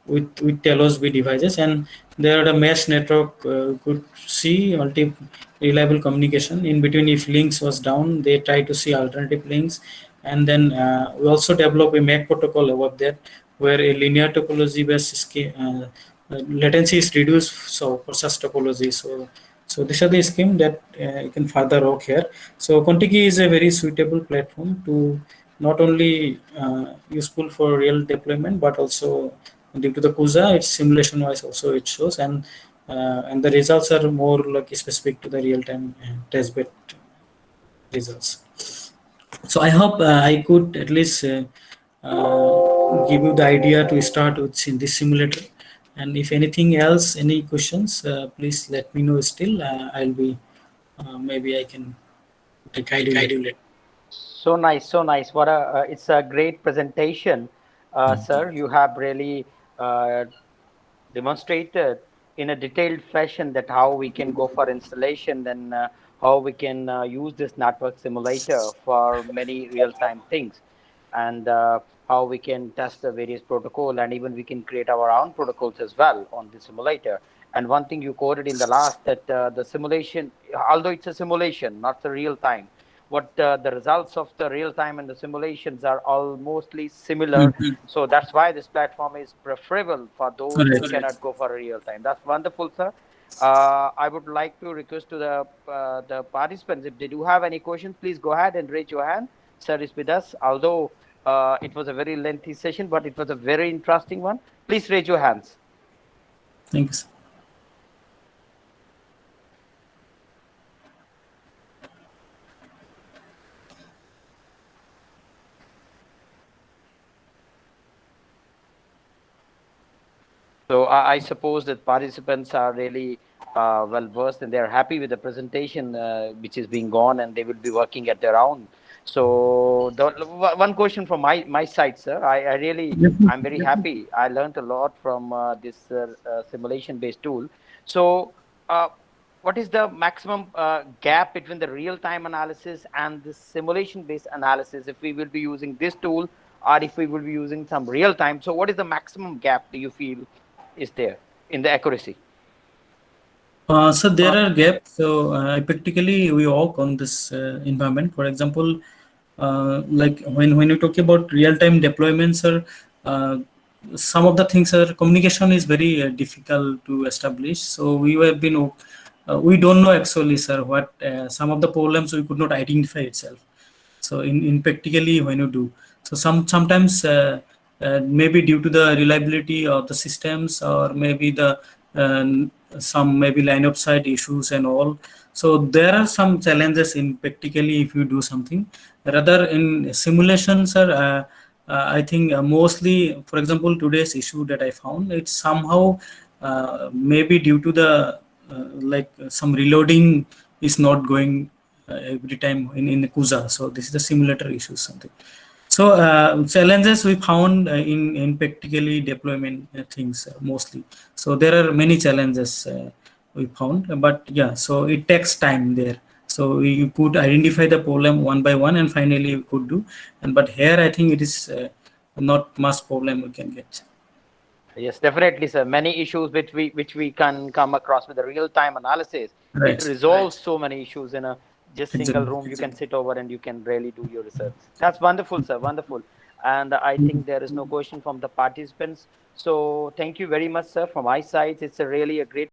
S2: with Telos B devices, and there the mesh network could see multi reliable communication in between. If links was down, they try to see alternative links, and then we also develop a MAC protocol above that, where a linear topology based scheme latency is reduced so for such topology. So these are the scheme that you can further work here. So Contiki is a very suitable platform to not only useful for real deployment, but also due to the CUSA, it's simulation wise also it shows, and the results are more like specific to the real time test bed results. So I hope I could at least give you the idea to start with in this simulator. And if anything else, any questions, please let me know. Still, I'll be maybe I can guide you later.
S1: So nice, so nice. What a it's a great presentation, sir. You have really demonstrated in a detailed fashion that how we can go for installation, then how we can use this network simulator for many real-time things, and how we can test the various protocol, and even we can create our own protocols as well on the simulator. And one thing you quoted in the last, that the simulation, although it's a simulation, not the real time, what the results of the real time and the simulations are almostly similar.
S2: Mhm.
S1: So that's why this platform is preferable for those who
S2: Correct.
S1: cannot go for a real time. That's wonderful, sir. I would like to request to the participants, if they do have any questions, please go ahead and raise your hand. Sir is with us. Although it was a very lengthy session, but it was a very interesting one. Please raise your hands.
S2: Thank you, sir.
S1: So I suppose that participants are really well versed, and they are happy with the presentation which is being gone, and they will be working at their own. So one question from my side, sir. I really, I'm very happy. I learned a lot from this simulation based tool. So what is the maximum gap between the real time analysis and the simulation based analysis, if we will be using this tool, or if we will be using some real time? So what is the maximum gap do you feel is there in the accuracy?
S2: So there are gaps. So practically we work on this environment. For example, like when you talk about real-time deployments, or some of the things are communication is very difficult to establish. So we have been we don't know actually, sir, what some of the problems we could not identify itself. So in practically when you do, so sometimes maybe due to the reliability of the systems, or maybe the some maybe line of sight issues and all. So there are some challenges in practically if you do something. Rather in simulations, are I think mostly, for example, today's issue that I found, it's somehow maybe due to the like some reloading is not going every time in the CUSA. So this is the simulator issue something. So challenges we found in practically deployment things mostly. So there are many challenges we found, but yeah, so it takes time there. So you could identify the problem one by one, and finally you could do. And but here I think it is not much problem we can get.
S1: Yes, definitely, sir. Many issues which we can come across with the real time analysis. It
S2: Right.
S1: resolves so many issues in a just single
S2: Exactly.
S1: room. You can sit over and you can really do your research. That's wonderful, sir. Wonderful. And I think there is no question from the participants. So thank you very much, sir. From my side, it's a really a great